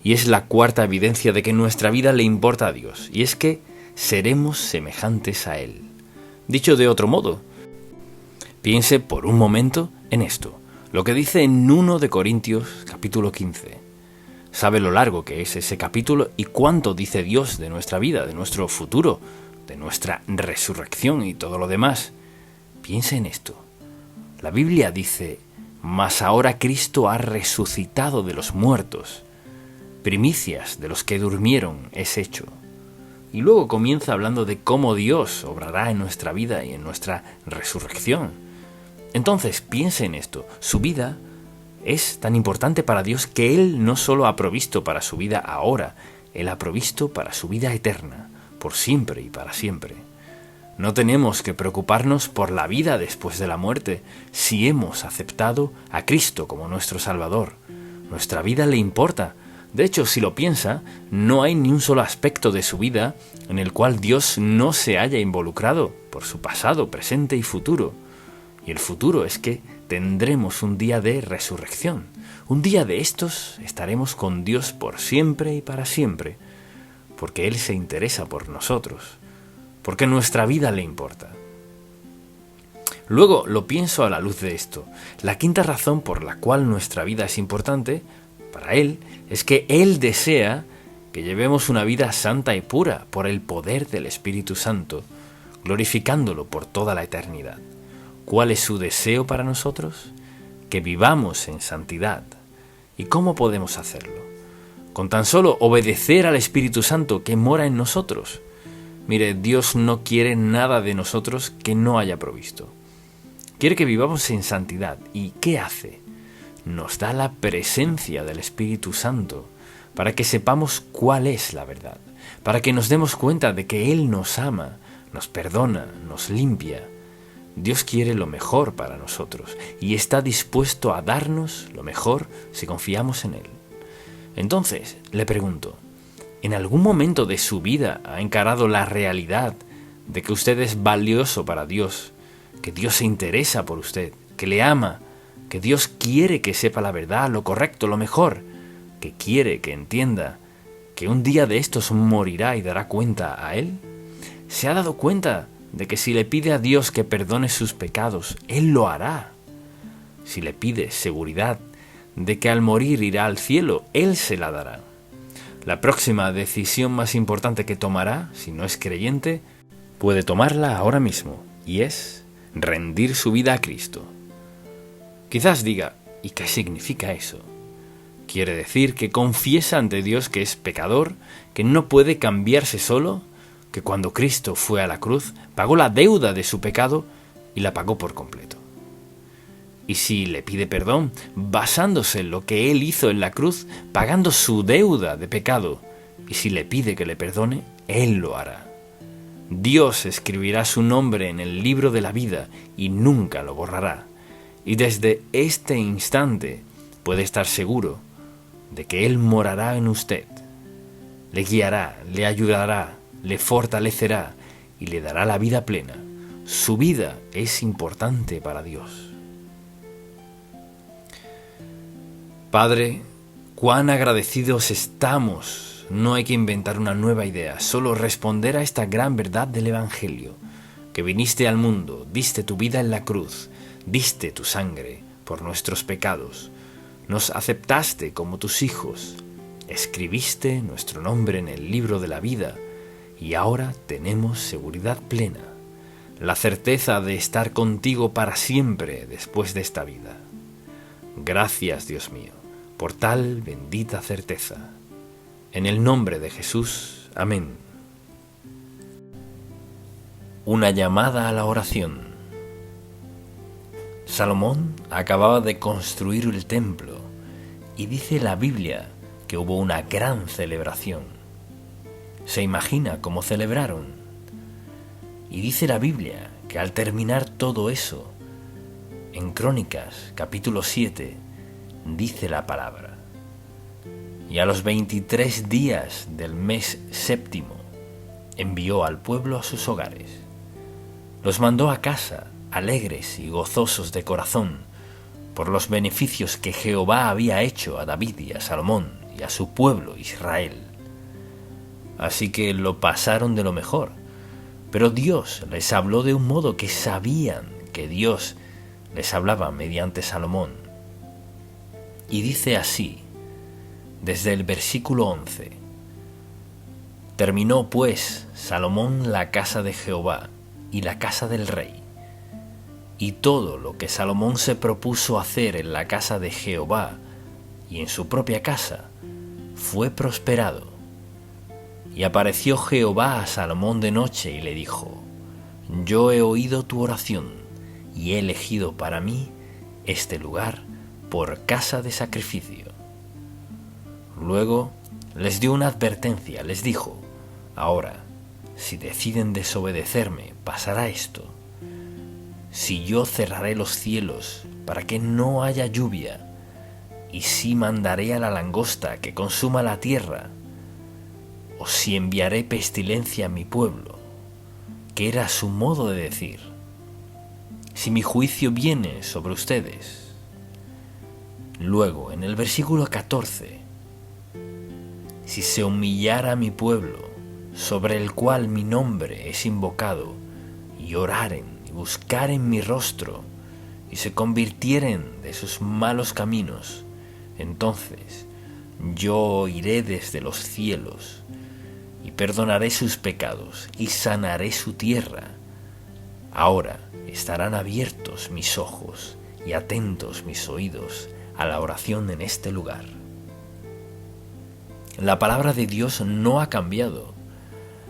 y es la cuarta evidencia de que nuestra vida le importa a Dios, y es que seremos semejantes a Él. Dicho de otro modo, piense por un momento en esto. Lo que dice en 1 de Corintios, capítulo 15. Sabe lo largo que es ese capítulo y cuánto dice Dios de nuestra vida, de nuestro futuro, de nuestra resurrección y todo lo demás. Piense en esto. La Biblia dice, mas ahora Cristo ha resucitado de los muertos. Primicias de los que durmieron es hecho. Y luego comienza hablando de cómo Dios obrará en nuestra vida y en nuestra resurrección. Entonces, piense en esto. Su vida es tan importante para Dios que Él no solo ha provisto para su vida ahora, Él ha provisto para su vida eterna, por siempre y para siempre. No tenemos que preocuparnos por la vida después de la muerte si hemos aceptado a Cristo como nuestro Salvador. Nuestra vida le importa. De hecho, si lo piensa, no hay ni un solo aspecto de su vida en el cual Dios no se haya involucrado por su pasado, presente y futuro. Y el futuro es que tendremos un día de resurrección. Un día de estos estaremos con Dios por siempre y para siempre, porque Él se interesa por nosotros, porque nuestra vida le importa. Luego lo pienso a la luz de esto. La quinta razón por la cual nuestra vida es importante para Él es que Él desea que llevemos una vida santa y pura por el poder del Espíritu Santo, glorificándolo por toda la eternidad. ¿Cuál es su deseo para nosotros? Que vivamos en santidad. ¿Y cómo podemos hacerlo? Con tan solo obedecer al Espíritu Santo que mora en nosotros. Mire, Dios no quiere nada de nosotros que no haya provisto. Quiere que vivamos en santidad. ¿Y qué hace? Nos da la presencia del Espíritu Santo para que sepamos cuál es la verdad, para que nos demos cuenta de que Él nos ama, nos perdona, nos limpia. Dios quiere lo mejor para nosotros y está dispuesto a darnos lo mejor si confiamos en Él. Entonces, le pregunto, ¿en algún momento de su vida ha encarado la realidad de que usted es valioso para Dios, que Dios se interesa por usted, que le ama, que Dios quiere que sepa la verdad, lo correcto, lo mejor, que quiere que entienda que un día de estos morirá y dará cuenta a Él? ¿Se ha dado cuenta de que si le pide a Dios que perdone sus pecados, Él lo hará? Si le pide seguridad de que al morir irá al cielo, Él se la dará. La próxima decisión más importante que tomará, si no es creyente, puede tomarla ahora mismo, y es rendir su vida a Cristo. Quizás diga, ¿y qué significa eso? ¿Quiere decir que confiesa ante Dios que es pecador, que no puede cambiarse solo, que cuando Cristo fue a la cruz pagó la deuda de su pecado y la pagó por completo? Y si le pide perdón, basándose en lo que Él hizo en la cruz, pagando su deuda de pecado, y si le pide que le perdone, Él lo hará. Dios escribirá su nombre en el libro de la vida y nunca lo borrará. Y desde este instante puede estar seguro de que Él morará en usted. Le guiará, le ayudará, le fortalecerá y le dará la vida plena. Su vida es importante para Dios. Padre, cuán agradecidos estamos. No hay que inventar una nueva idea, solo responder a esta gran verdad del Evangelio, que viniste al mundo, diste tu vida en la cruz, diste tu sangre por nuestros pecados, nos aceptaste como tus hijos, escribiste nuestro nombre en el libro de la vida y ahora tenemos seguridad plena, la certeza de estar contigo para siempre después de esta vida. Gracias, Dios mío, por tal bendita certeza. En el nombre de Jesús. Amén. Una llamada a la oración. Salomón acababa de construir el templo y dice la Biblia que hubo una gran celebración. ¿Se imagina cómo celebraron? Y dice la Biblia que al terminar todo eso, en Crónicas, capítulo 7, dice la palabra: y a los 23 días del mes séptimo envió al pueblo a sus hogares. Los mandó a casa, alegres y gozosos de corazón, por los beneficios que Jehová había hecho a David y a Salomón y a su pueblo Israel. Así que lo pasaron de lo mejor, pero Dios les habló de un modo que sabían que Dios les hablaba mediante Salomón. Y dice así, desde el versículo 11: terminó pues Salomón la casa de Jehová y la casa del rey, y todo lo que Salomón se propuso hacer en la casa de Jehová y en su propia casa fue prosperado. Y apareció Jehová a Salomón de noche y le dijo: yo he oído tu oración y he elegido para mí este lugar por casa de sacrificio. Luego les dio una advertencia, les dijo: ahora, si deciden desobedecerme, pasará esto. Si yo cerraré los cielos para que no haya lluvia, y si mandaré a la langosta que consuma la tierra, o si enviaré pestilencia a mi pueblo, que era su modo de decir, si mi juicio viene sobre ustedes. Luego, en el versículo 14, si se humillara mi pueblo, sobre el cual mi nombre es invocado, y oraren y buscaren mi rostro, y se convirtieren de sus malos caminos, entonces yo oiré desde los cielos, y perdonaré sus pecados, y sanaré su tierra. Ahora estarán abiertos mis ojos, y atentos mis oídos a la oración en este lugar. La palabra de Dios no ha cambiado.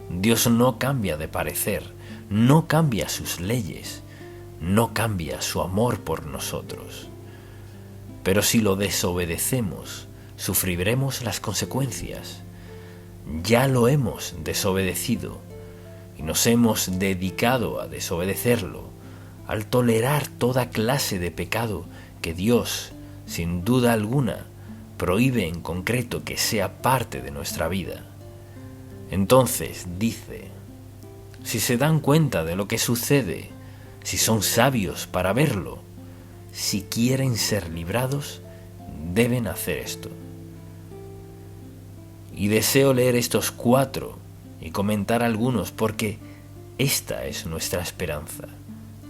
Dios no cambia de parecer, no cambia sus leyes, no cambia su amor por nosotros. Pero si lo desobedecemos, sufriremos las consecuencias. Ya lo hemos desobedecido y nos hemos dedicado a desobedecerlo, al tolerar toda clase de pecado que Dios, sin duda alguna, prohíbe en concreto que sea parte de nuestra vida. Entonces dice: si se dan cuenta de lo que sucede, si son sabios para verlo, si quieren ser librados, deben hacer esto. Y deseo leer estos 4 y comentar algunos porque esta es nuestra esperanza.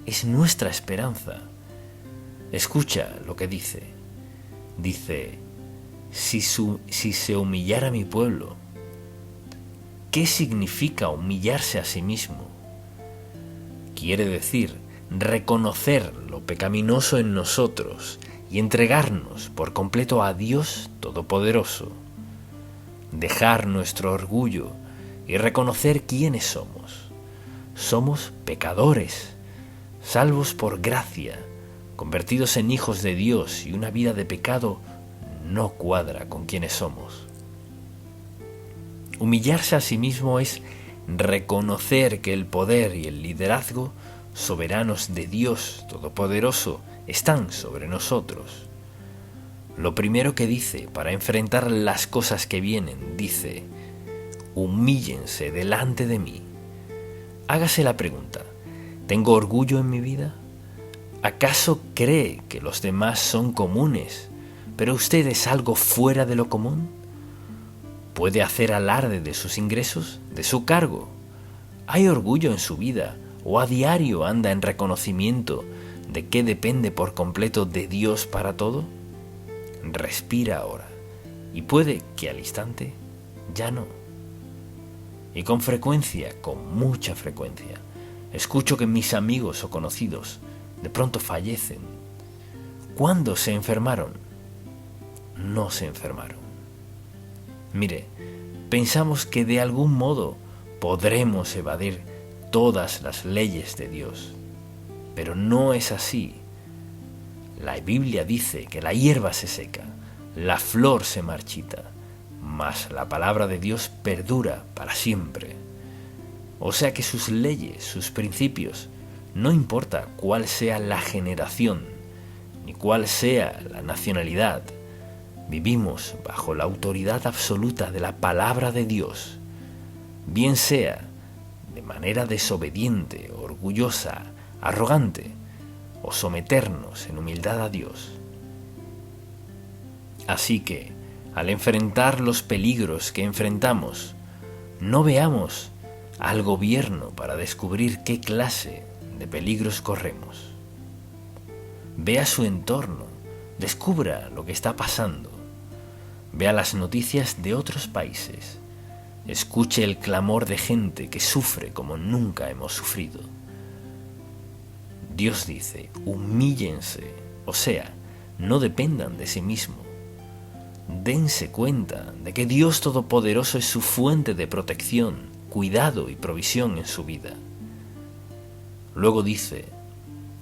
Es nuestra esperanza. Escucha lo que dice. Dice: si se humillara mi pueblo. ¿Qué significa humillarse a sí mismo? Quiere decir reconocer lo pecaminoso en nosotros y entregarnos por completo a Dios Todopoderoso. Dejar nuestro orgullo y reconocer quiénes somos. Somos pecadores, salvos por gracia, convertidos en hijos de Dios, y una vida de pecado no cuadra con quienes somos. Humillarse a sí mismo es reconocer que el poder y el liderazgo soberanos de Dios Todopoderoso están sobre nosotros. Lo primero que dice para enfrentar las cosas que vienen, dice: humíllense delante de mí. Hágase la pregunta: ¿tengo orgullo en mi vida? ¿Acaso cree que los demás son comunes, pero usted es algo fuera de lo común? ¿Puede hacer alarde de sus ingresos, de su cargo? ¿Hay orgullo en su vida o a diario anda en reconocimiento de que depende por completo de Dios para todo? Respira ahora y puede que al instante ya no. Y con frecuencia, con mucha frecuencia, escucho que mis amigos o conocidos de pronto fallecen. ¿Cuándo se enfermaron? No se enfermaron. Mire, pensamos que de algún modo podremos evadir todas las leyes de Dios, pero no es así. La Biblia dice que la hierba se seca, la flor se marchita, mas la palabra de Dios perdura para siempre. O sea que sus leyes, sus principios, no importa cuál sea la generación, ni cuál sea la nacionalidad, vivimos bajo la autoridad absoluta de la palabra de Dios, bien sea de manera desobediente, orgullosa, arrogante, o someternos en humildad a Dios. Así que, al enfrentar los peligros que enfrentamos, no veamos al gobierno para descubrir qué clase de peligros corremos. Vea su entorno, descubra lo que está pasando, vea las noticias de otros países, escuche el clamor de gente que sufre como nunca hemos sufrido. Dios dice: humíllense, o sea, no dependan de sí mismo. Dense cuenta de que Dios Todopoderoso es su fuente de protección, cuidado y provisión en su vida. Luego dice: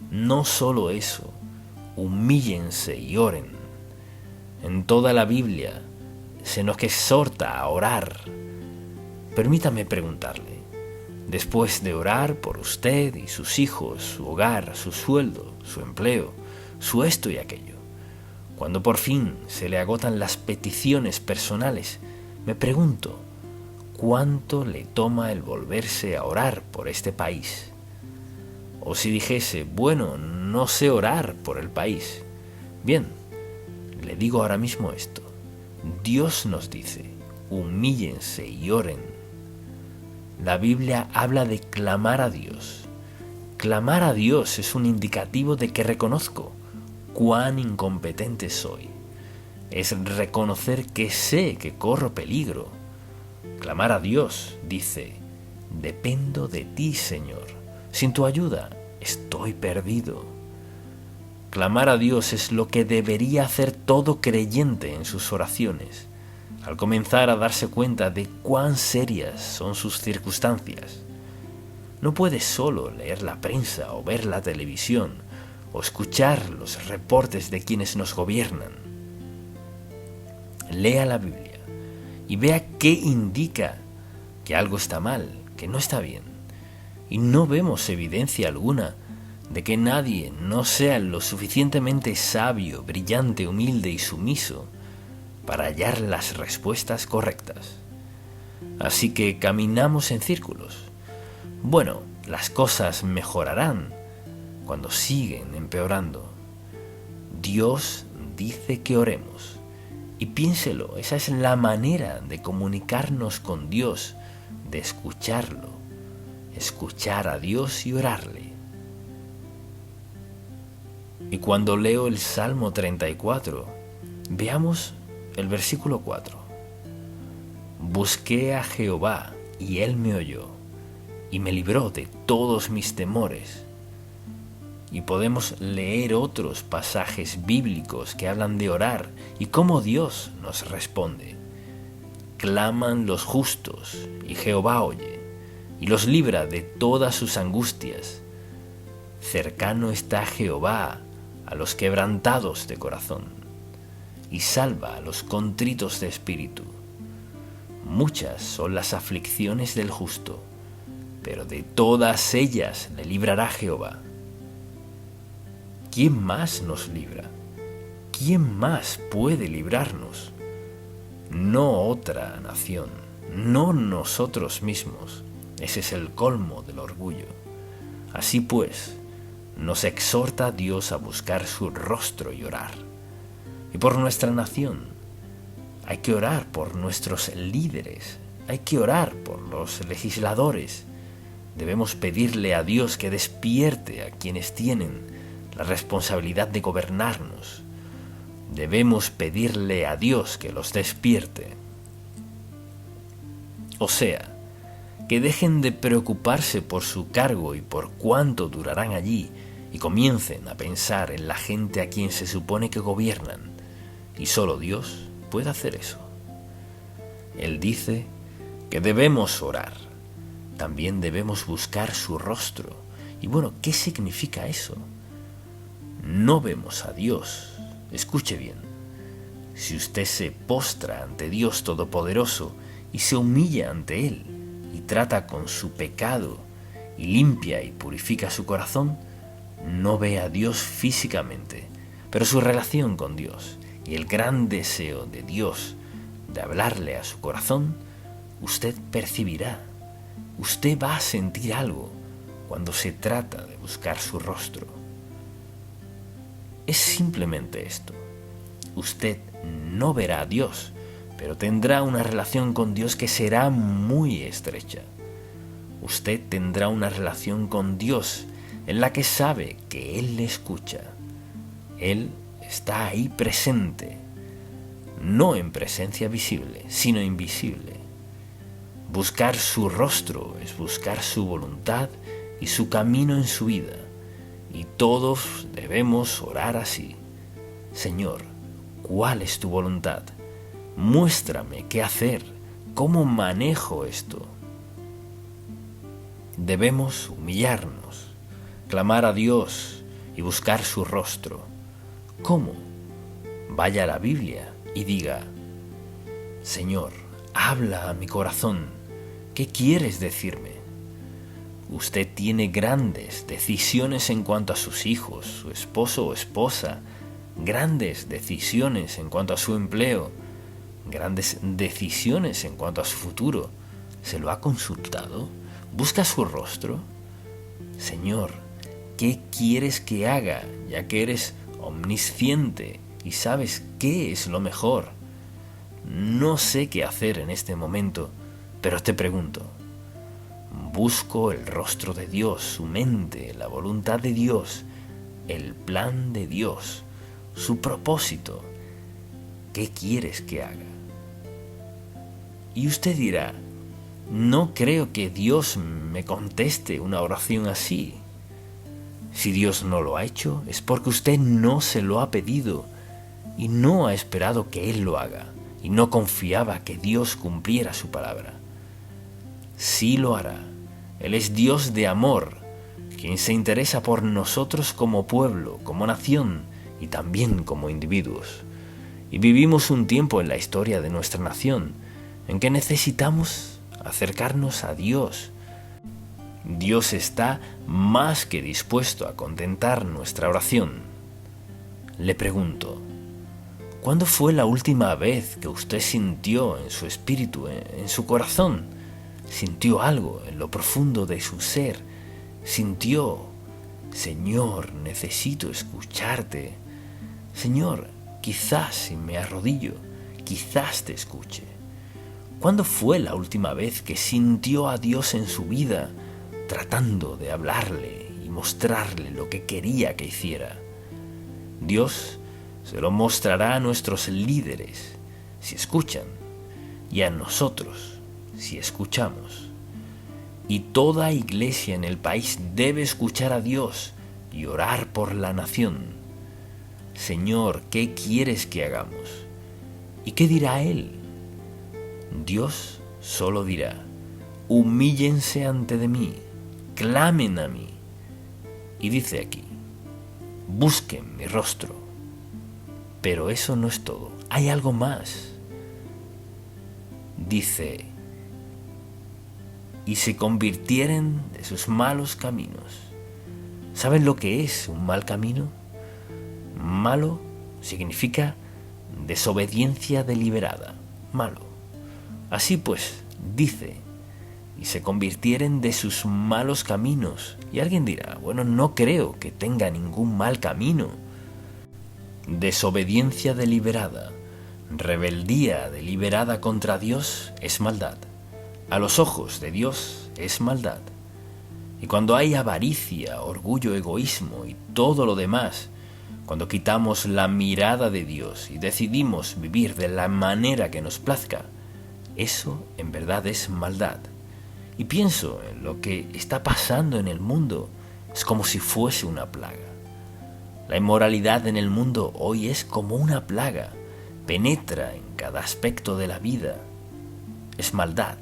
no solo eso, humíllense y oren. En toda la Biblia se nos exhorta a orar. Permítame preguntarle: después de orar por usted y sus hijos, su hogar, su sueldo, su empleo, su esto y aquello, cuando por fin se le agotan las peticiones personales, me pregunto, ¿cuánto le toma el volverse a orar por este país? O si dijese: bueno, no sé orar por el país. Bien, le digo ahora mismo esto: Dios nos dice: humíllense y oren. La Biblia habla de clamar a Dios. Clamar a Dios es un indicativo de que reconozco cuán incompetente soy. Es reconocer que sé que corro peligro. Clamar a Dios dice: dependo de ti, Señor. Sin tu ayuda estoy perdido. Clamar a Dios es lo que debería hacer todo creyente en sus oraciones, al comenzar a darse cuenta de cuán serias son sus circunstancias. No puede solo leer la prensa o ver la televisión o escuchar los reportes de quienes nos gobiernan. Lea la Biblia y vea qué indica que algo está mal, que no está bien. Y no vemos evidencia alguna de que nadie no sea lo suficientemente sabio, brillante, humilde y sumiso para hallar las respuestas correctas. Así que caminamos en círculos. Bueno, las cosas mejorarán cuando siguen empeorando. Dios dice que oremos. Y piénselo, esa es la manera de comunicarnos con Dios, de escucharlo, escuchar a Dios y orarle. Y cuando leo el Salmo 34, veamos el versículo 4. Busqué a Jehová y Él me oyó y me libró de todos mis temores. Y podemos leer otros pasajes bíblicos que hablan de orar y cómo Dios nos responde. Claman los justos y Jehová oye y los libra de todas sus angustias. Cercano está Jehová a los quebrantados de corazón y salva a los contritos de espíritu. Muchas son las aflicciones del justo, pero de todas ellas le librará Jehová. ¿Quién más nos libra? ¿Quién más puede librarnos? No otra nación, no nosotros mismos. Ese es el colmo del orgullo. Así pues, nos exhorta Dios a buscar su rostro y orar. Y por nuestra nación, hay que orar por nuestros líderes, hay que orar por los legisladores. Debemos pedirle a Dios que despierte a quienes tienen la responsabilidad de gobernarnos. Debemos pedirle a Dios que los despierte. O sea, que dejen de preocuparse por su cargo y por cuánto durarán allí y comiencen a pensar en la gente a quien se supone que gobiernan. Y solo Dios puede hacer eso. Él dice que debemos orar. También debemos buscar su rostro. Y bueno, ¿qué significa eso? No vemos a Dios. Escuche bien. Si usted se postra ante Dios Todopoderoso y se humilla ante Él y trata con su pecado y limpia y purifica su corazón, no ve a Dios físicamente, pero su relación con Dios y el gran deseo de Dios de hablarle a su corazón, usted percibirá. Usted va a sentir algo cuando se trata de buscar su rostro. Es simplemente esto. Usted no verá a Dios, pero tendrá una relación con Dios que será muy estrecha. Usted tendrá una relación con Dios en la que sabe que Él le escucha. Él está ahí presente, no en presencia visible, sino invisible. Buscar su rostro es buscar su voluntad y su camino en su vida. Y todos debemos orar así. Señor, ¿cuál es tu voluntad? Muéstrame qué hacer, cómo manejo esto. Debemos humillarnos, clamar a Dios y buscar su rostro. ¿Cómo? Vaya a la Biblia y diga: Señor, habla a mi corazón, ¿qué quieres decirme? Usted tiene grandes decisiones en cuanto a sus hijos, su esposo o esposa, grandes decisiones en cuanto a su empleo, grandes decisiones en cuanto a su futuro. ¿Se lo ha consultado? ¿Busca su rostro? Señor, ¿qué quieres que haga, ya que eres omnisciente y sabes qué es lo mejor? No sé qué hacer en este momento, pero te pregunto. Busco el rostro de Dios, su mente, la voluntad de Dios, el plan de Dios, su propósito. ¿Qué quieres que haga? Y usted dirá: no creo que Dios me conteste una oración así. Si Dios no lo ha hecho, es porque usted no se lo ha pedido y no ha esperado que Él lo haga y no confiaba que Dios cumpliera su palabra. Sí lo hará. Él es Dios de amor, quien se interesa por nosotros como pueblo, como nación y también como individuos. Y vivimos un tiempo en la historia de nuestra nación en que necesitamos acercarnos a Dios. Dios está más que dispuesto a contentar nuestra oración. Le pregunto, ¿cuándo fue la última vez que usted sintió en su espíritu, en su corazón? Sintió algo en lo profundo de su ser. Sintió: Señor, necesito escucharte. Señor, quizás si me arrodillo, quizás te escuche. ¿Cuándo fue la última vez que sintió a Dios en su vida, tratando de hablarle y mostrarle lo que quería que hiciera? Dios se lo mostrará a nuestros líderes si escuchan, y a nosotros si escuchamos. Y toda iglesia en el país debe escuchar a Dios y orar por la nación. Señor, ¿qué quieres que hagamos? ¿Y qué dirá Él? Dios solo dirá: humíllense ante de mí, clamen a mí. Y dice aquí: busquen mi rostro. Pero eso no es todo, hay algo más. Dice: y se convirtieren de sus malos caminos. ¿Saben lo que es un mal camino? Malo significa desobediencia deliberada, malo. Así pues, dice: y se convirtieren de sus malos caminos. Y alguien dirá, bueno, no creo que tenga ningún mal camino. Desobediencia deliberada, rebeldía deliberada contra Dios es maldad. A los ojos de Dios es maldad. Y cuando hay avaricia, orgullo, egoísmo y todo lo demás, cuando quitamos la mirada de Dios y decidimos vivir de la manera que nos plazca, eso en verdad es maldad. Y pienso en lo que está pasando en el mundo, es como si fuese una plaga. La inmoralidad en el mundo hoy es como una plaga, penetra en cada aspecto de la vida. Es maldad,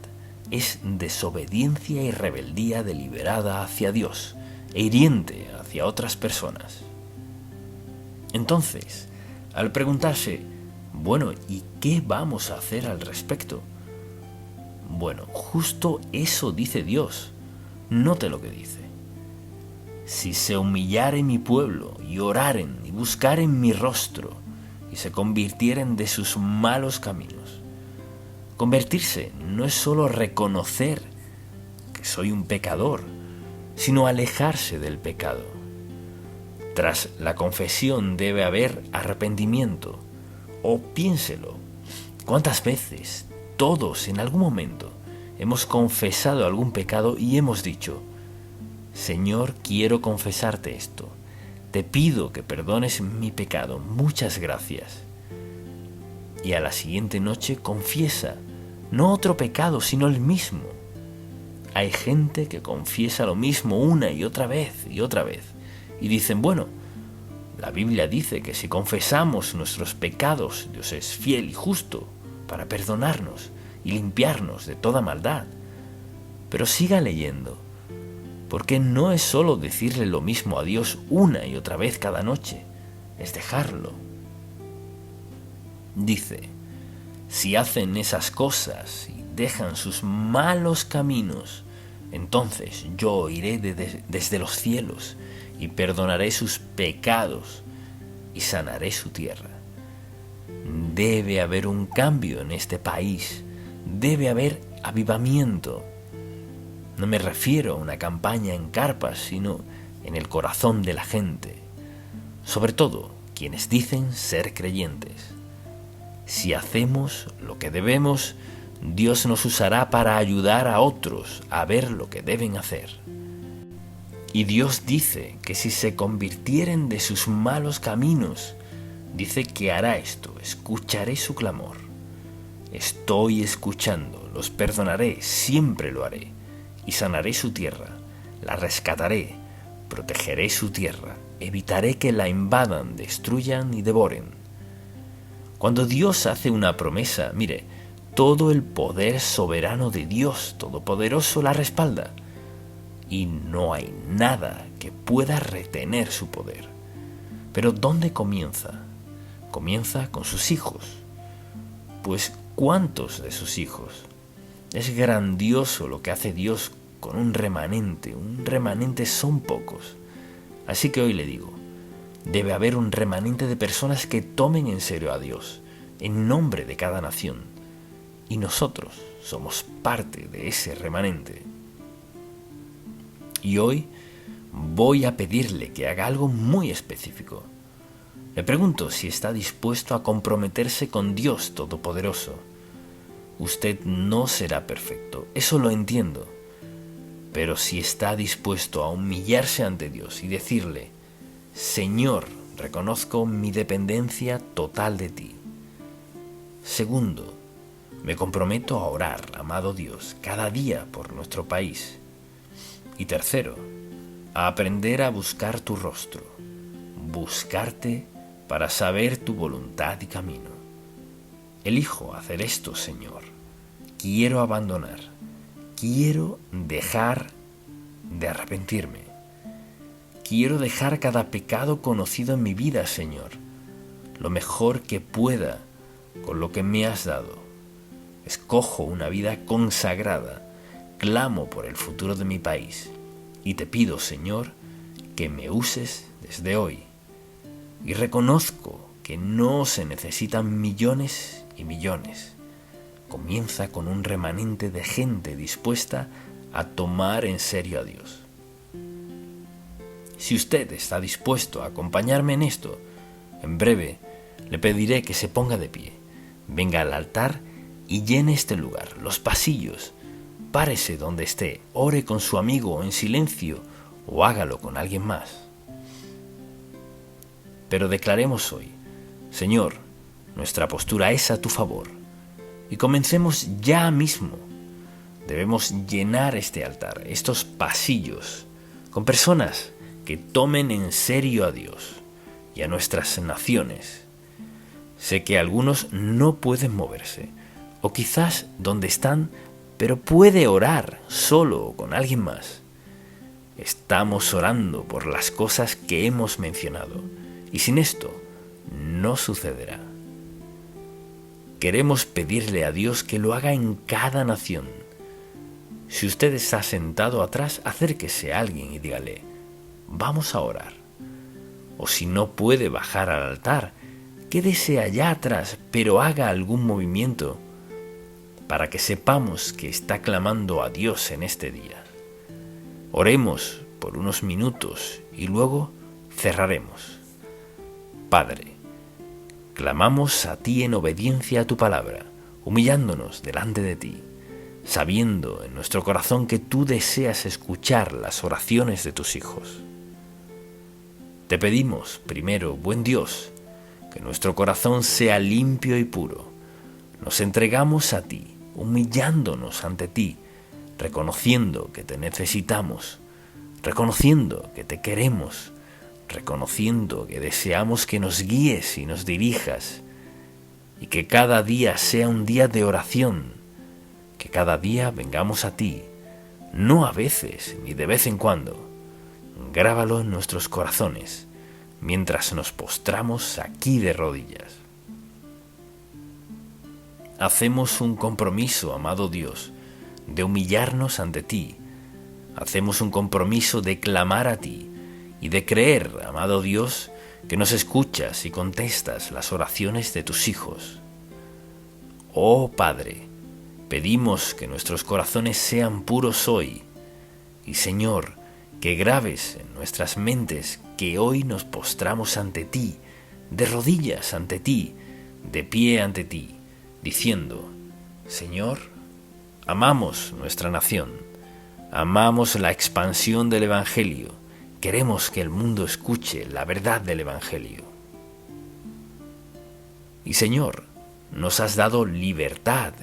es desobediencia y rebeldía deliberada hacia Dios e hiriente hacia otras personas. Entonces, al preguntarse, bueno, ¿y qué vamos a hacer al respecto? Bueno, justo eso dice Dios. Note lo que dice. Si se humillare mi pueblo y oraren y buscaren mi rostro y se convirtieren de sus malos caminos. Convertirse no es solo reconocer que soy un pecador, sino alejarse del pecado. Tras la confesión debe haber arrepentimiento. O piénselo, ¿cuántas veces todos en algún momento hemos confesado algún pecado y hemos dicho, Señor, quiero confesarte esto, te pido que perdones mi pecado, muchas gracias? Y a la siguiente noche confiesa, no otro pecado, sino el mismo. Hay gente que confiesa lo mismo una y otra vez, y dicen, bueno, la Biblia dice que si confesamos nuestros pecados, Dios es fiel y justo para perdonarnos y limpiarnos de toda maldad. Pero siga leyendo, porque no es solo decirle lo mismo a Dios una y otra vez cada noche, es dejarlo. Dice, si hacen esas cosas y dejan sus malos caminos, entonces yo oiré desde los cielos y perdonaré sus pecados y sanaré su tierra. Debe haber un cambio en este país, debe haber avivamiento. No me refiero a una campaña en carpas, sino en el corazón de la gente, sobre todo quienes dicen ser creyentes. Si hacemos lo que debemos, Dios nos usará para ayudar a otros a ver lo que deben hacer. Y Dios dice que si se convirtieren de sus malos caminos, dice que hará esto, escucharé su clamor. Estoy escuchando, los perdonaré, siempre lo haré, y sanaré su tierra, la rescataré, protegeré su tierra, evitaré que la invadan, destruyan y devoren. Cuando Dios hace una promesa, mire, todo el poder soberano de Dios Todopoderoso la respalda, y no hay nada que pueda retener su poder. Pero ¿dónde comienza? Comienza con sus hijos. Pues ¿cuántos de sus hijos? Es grandioso lo que hace Dios con un remanente. Un remanente son pocos. Así que hoy le digo, debe haber un remanente de personas que tomen en serio a Dios, en nombre de cada nación. Y nosotros somos parte de ese remanente. Y hoy voy a pedirle que haga algo muy específico. Le pregunto si está dispuesto a comprometerse con Dios Todopoderoso. Usted no será perfecto, eso lo entiendo. Pero si está dispuesto a humillarse ante Dios y decirle, Señor, reconozco mi dependencia total de ti. Segundo, me comprometo a orar, amado Dios, cada día por nuestro país. Y tercero, a aprender a buscar tu rostro, buscarte para saber tu voluntad y camino. Elijo hacer esto, Señor. Quiero abandonar, quiero dejar de arrepentirme. Quiero dejar cada pecado conocido en mi vida, Señor, lo mejor que pueda con lo que me has dado. Escojo una vida consagrada. Clamo por el futuro de mi país y te pido, Señor, que me uses desde hoy. Y reconozco que no se necesitan millones y millones. Comienza con un remanente de gente dispuesta a tomar en serio a Dios. Si usted está dispuesto a acompañarme en esto, en breve le pediré que se ponga de pie, venga al altar y llene este lugar, los pasillos. Párese donde esté, ore con su amigo en silencio o hágalo con alguien más. Pero declaremos hoy: Señor, nuestra postura es a tu favor, y comencemos ya mismo. Debemos llenar este altar, estos pasillos, con personas que tomen en serio a Dios y a nuestras naciones. Sé que algunos no pueden moverse, o quizás donde están, pero puede orar solo o con alguien más. Estamos orando por las cosas que hemos mencionado, y sin esto no sucederá. Queremos pedirle a Dios que lo haga en cada nación. Si usted está sentado atrás, acérquese a alguien y dígale: vamos a orar. O si no puede bajar al altar, quédese allá atrás, pero haga algún movimiento para que sepamos que está clamando a Dios en este día. Oremos por unos minutos y luego cerraremos. Padre, clamamos a ti en obediencia a tu palabra, humillándonos delante de ti, sabiendo en nuestro corazón que tú deseas escuchar las oraciones de tus hijos. Te pedimos, primero, buen Dios, que nuestro corazón sea limpio y puro. Nos entregamos a ti, humillándonos ante ti, reconociendo que te necesitamos, reconociendo que te queremos, reconociendo que deseamos que nos guíes y nos dirijas, y que cada día sea un día de oración, que cada día vengamos a ti, no a veces ni de vez en cuando. Grábalo en nuestros corazones mientras nos postramos aquí de rodillas. Hacemos un compromiso, amado Dios, de humillarnos ante ti. Hacemos un compromiso de clamar a ti y de creer, amado Dios, que nos escuchas y contestas las oraciones de tus hijos. Oh Padre, pedimos que nuestros corazones sean puros hoy, y Señor, que grabes en nuestras mentes que hoy nos postramos ante ti, de rodillas ante ti, de pie ante ti, diciendo: Señor, amamos nuestra nación, amamos la expansión del Evangelio, queremos que el mundo escuche la verdad del Evangelio. Y Señor, nos has dado libertad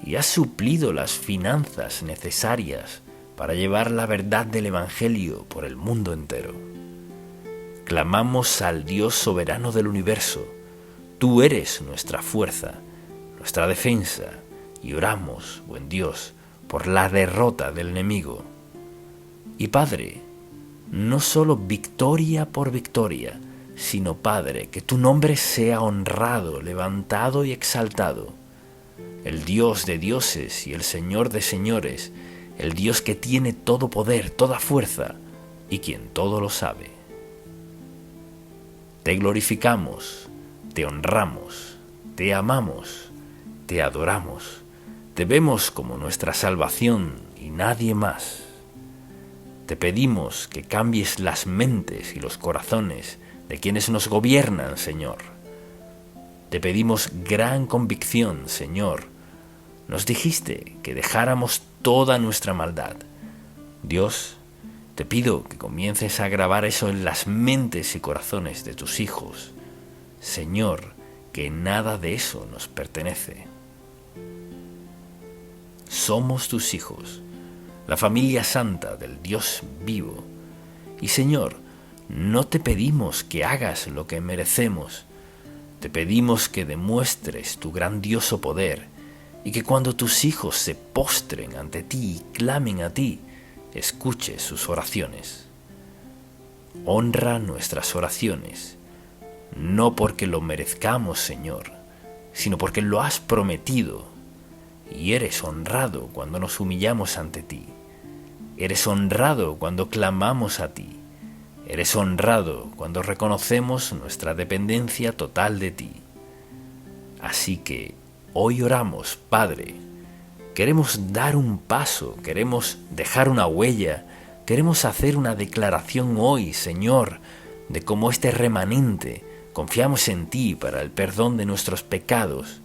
y has suplido las finanzas necesarias para llevar la verdad del Evangelio por el mundo entero. Clamamos al Dios soberano del universo. Tú eres nuestra fuerza, nuestra defensa, y oramos, buen Dios, por la derrota del enemigo. Y Padre, no solo victoria por victoria, sino Padre, que tu nombre sea honrado, levantado y exaltado. El Dios de dioses y el Señor de señores, el Dios que tiene todo poder, toda fuerza, y quien todo lo sabe. Te glorificamos, te honramos, te amamos, te adoramos, te vemos como nuestra salvación y nadie más. Te pedimos que cambies las mentes y los corazones de quienes nos gobiernan, Señor. Te pedimos gran convicción, Señor. Nos dijiste que dejáramos toda nuestra maldad. Dios, te pido que comiences a grabar eso en las mentes y corazones de tus hijos. Señor, que nada de eso nos pertenece. Somos tus hijos, la familia santa del Dios vivo. Y Señor, no te pedimos que hagas lo que merecemos. Te pedimos que demuestres tu grandioso poder y que cuando tus hijos se postren ante ti y clamen a ti, escuches sus oraciones. Honra nuestras oraciones, no porque lo merezcamos, Señor, sino porque lo has prometido, y eres honrado cuando nos humillamos ante ti. Eres honrado cuando clamamos a ti. Eres honrado cuando reconocemos nuestra dependencia total de ti. Así que hoy oramos, Padre, Queremos dar un paso, queremos dejar una huella, queremos hacer una declaración hoy, Señor, de cómo este remanente confiamos en ti para el perdón de nuestros pecados,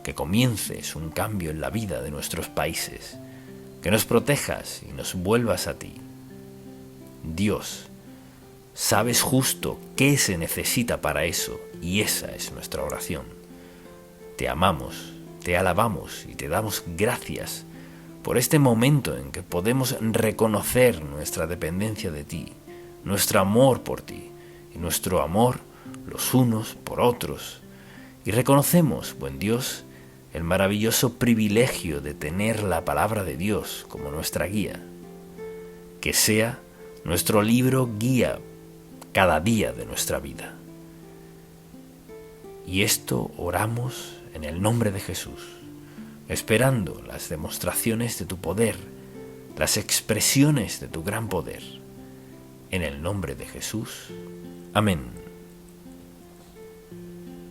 que comiences un cambio en la vida de nuestros países, que nos protejas y nos vuelvas a ti. Dios, sabes justo qué se necesita para eso y esa es nuestra oración. Te amamos, te alabamos y te damos gracias por este momento en que podemos reconocer nuestra dependencia de ti, nuestro amor por ti y nuestro amor los unos por otros. Y reconocemos, buen Dios, el maravilloso privilegio de tener la palabra de Dios como nuestra guía. Que sea nuestro libro guía cada día de nuestra vida. Y esto oramos en el nombre de Jesús, esperando las demostraciones de tu poder, las expresiones de tu gran poder. En el nombre de Jesús. Amén.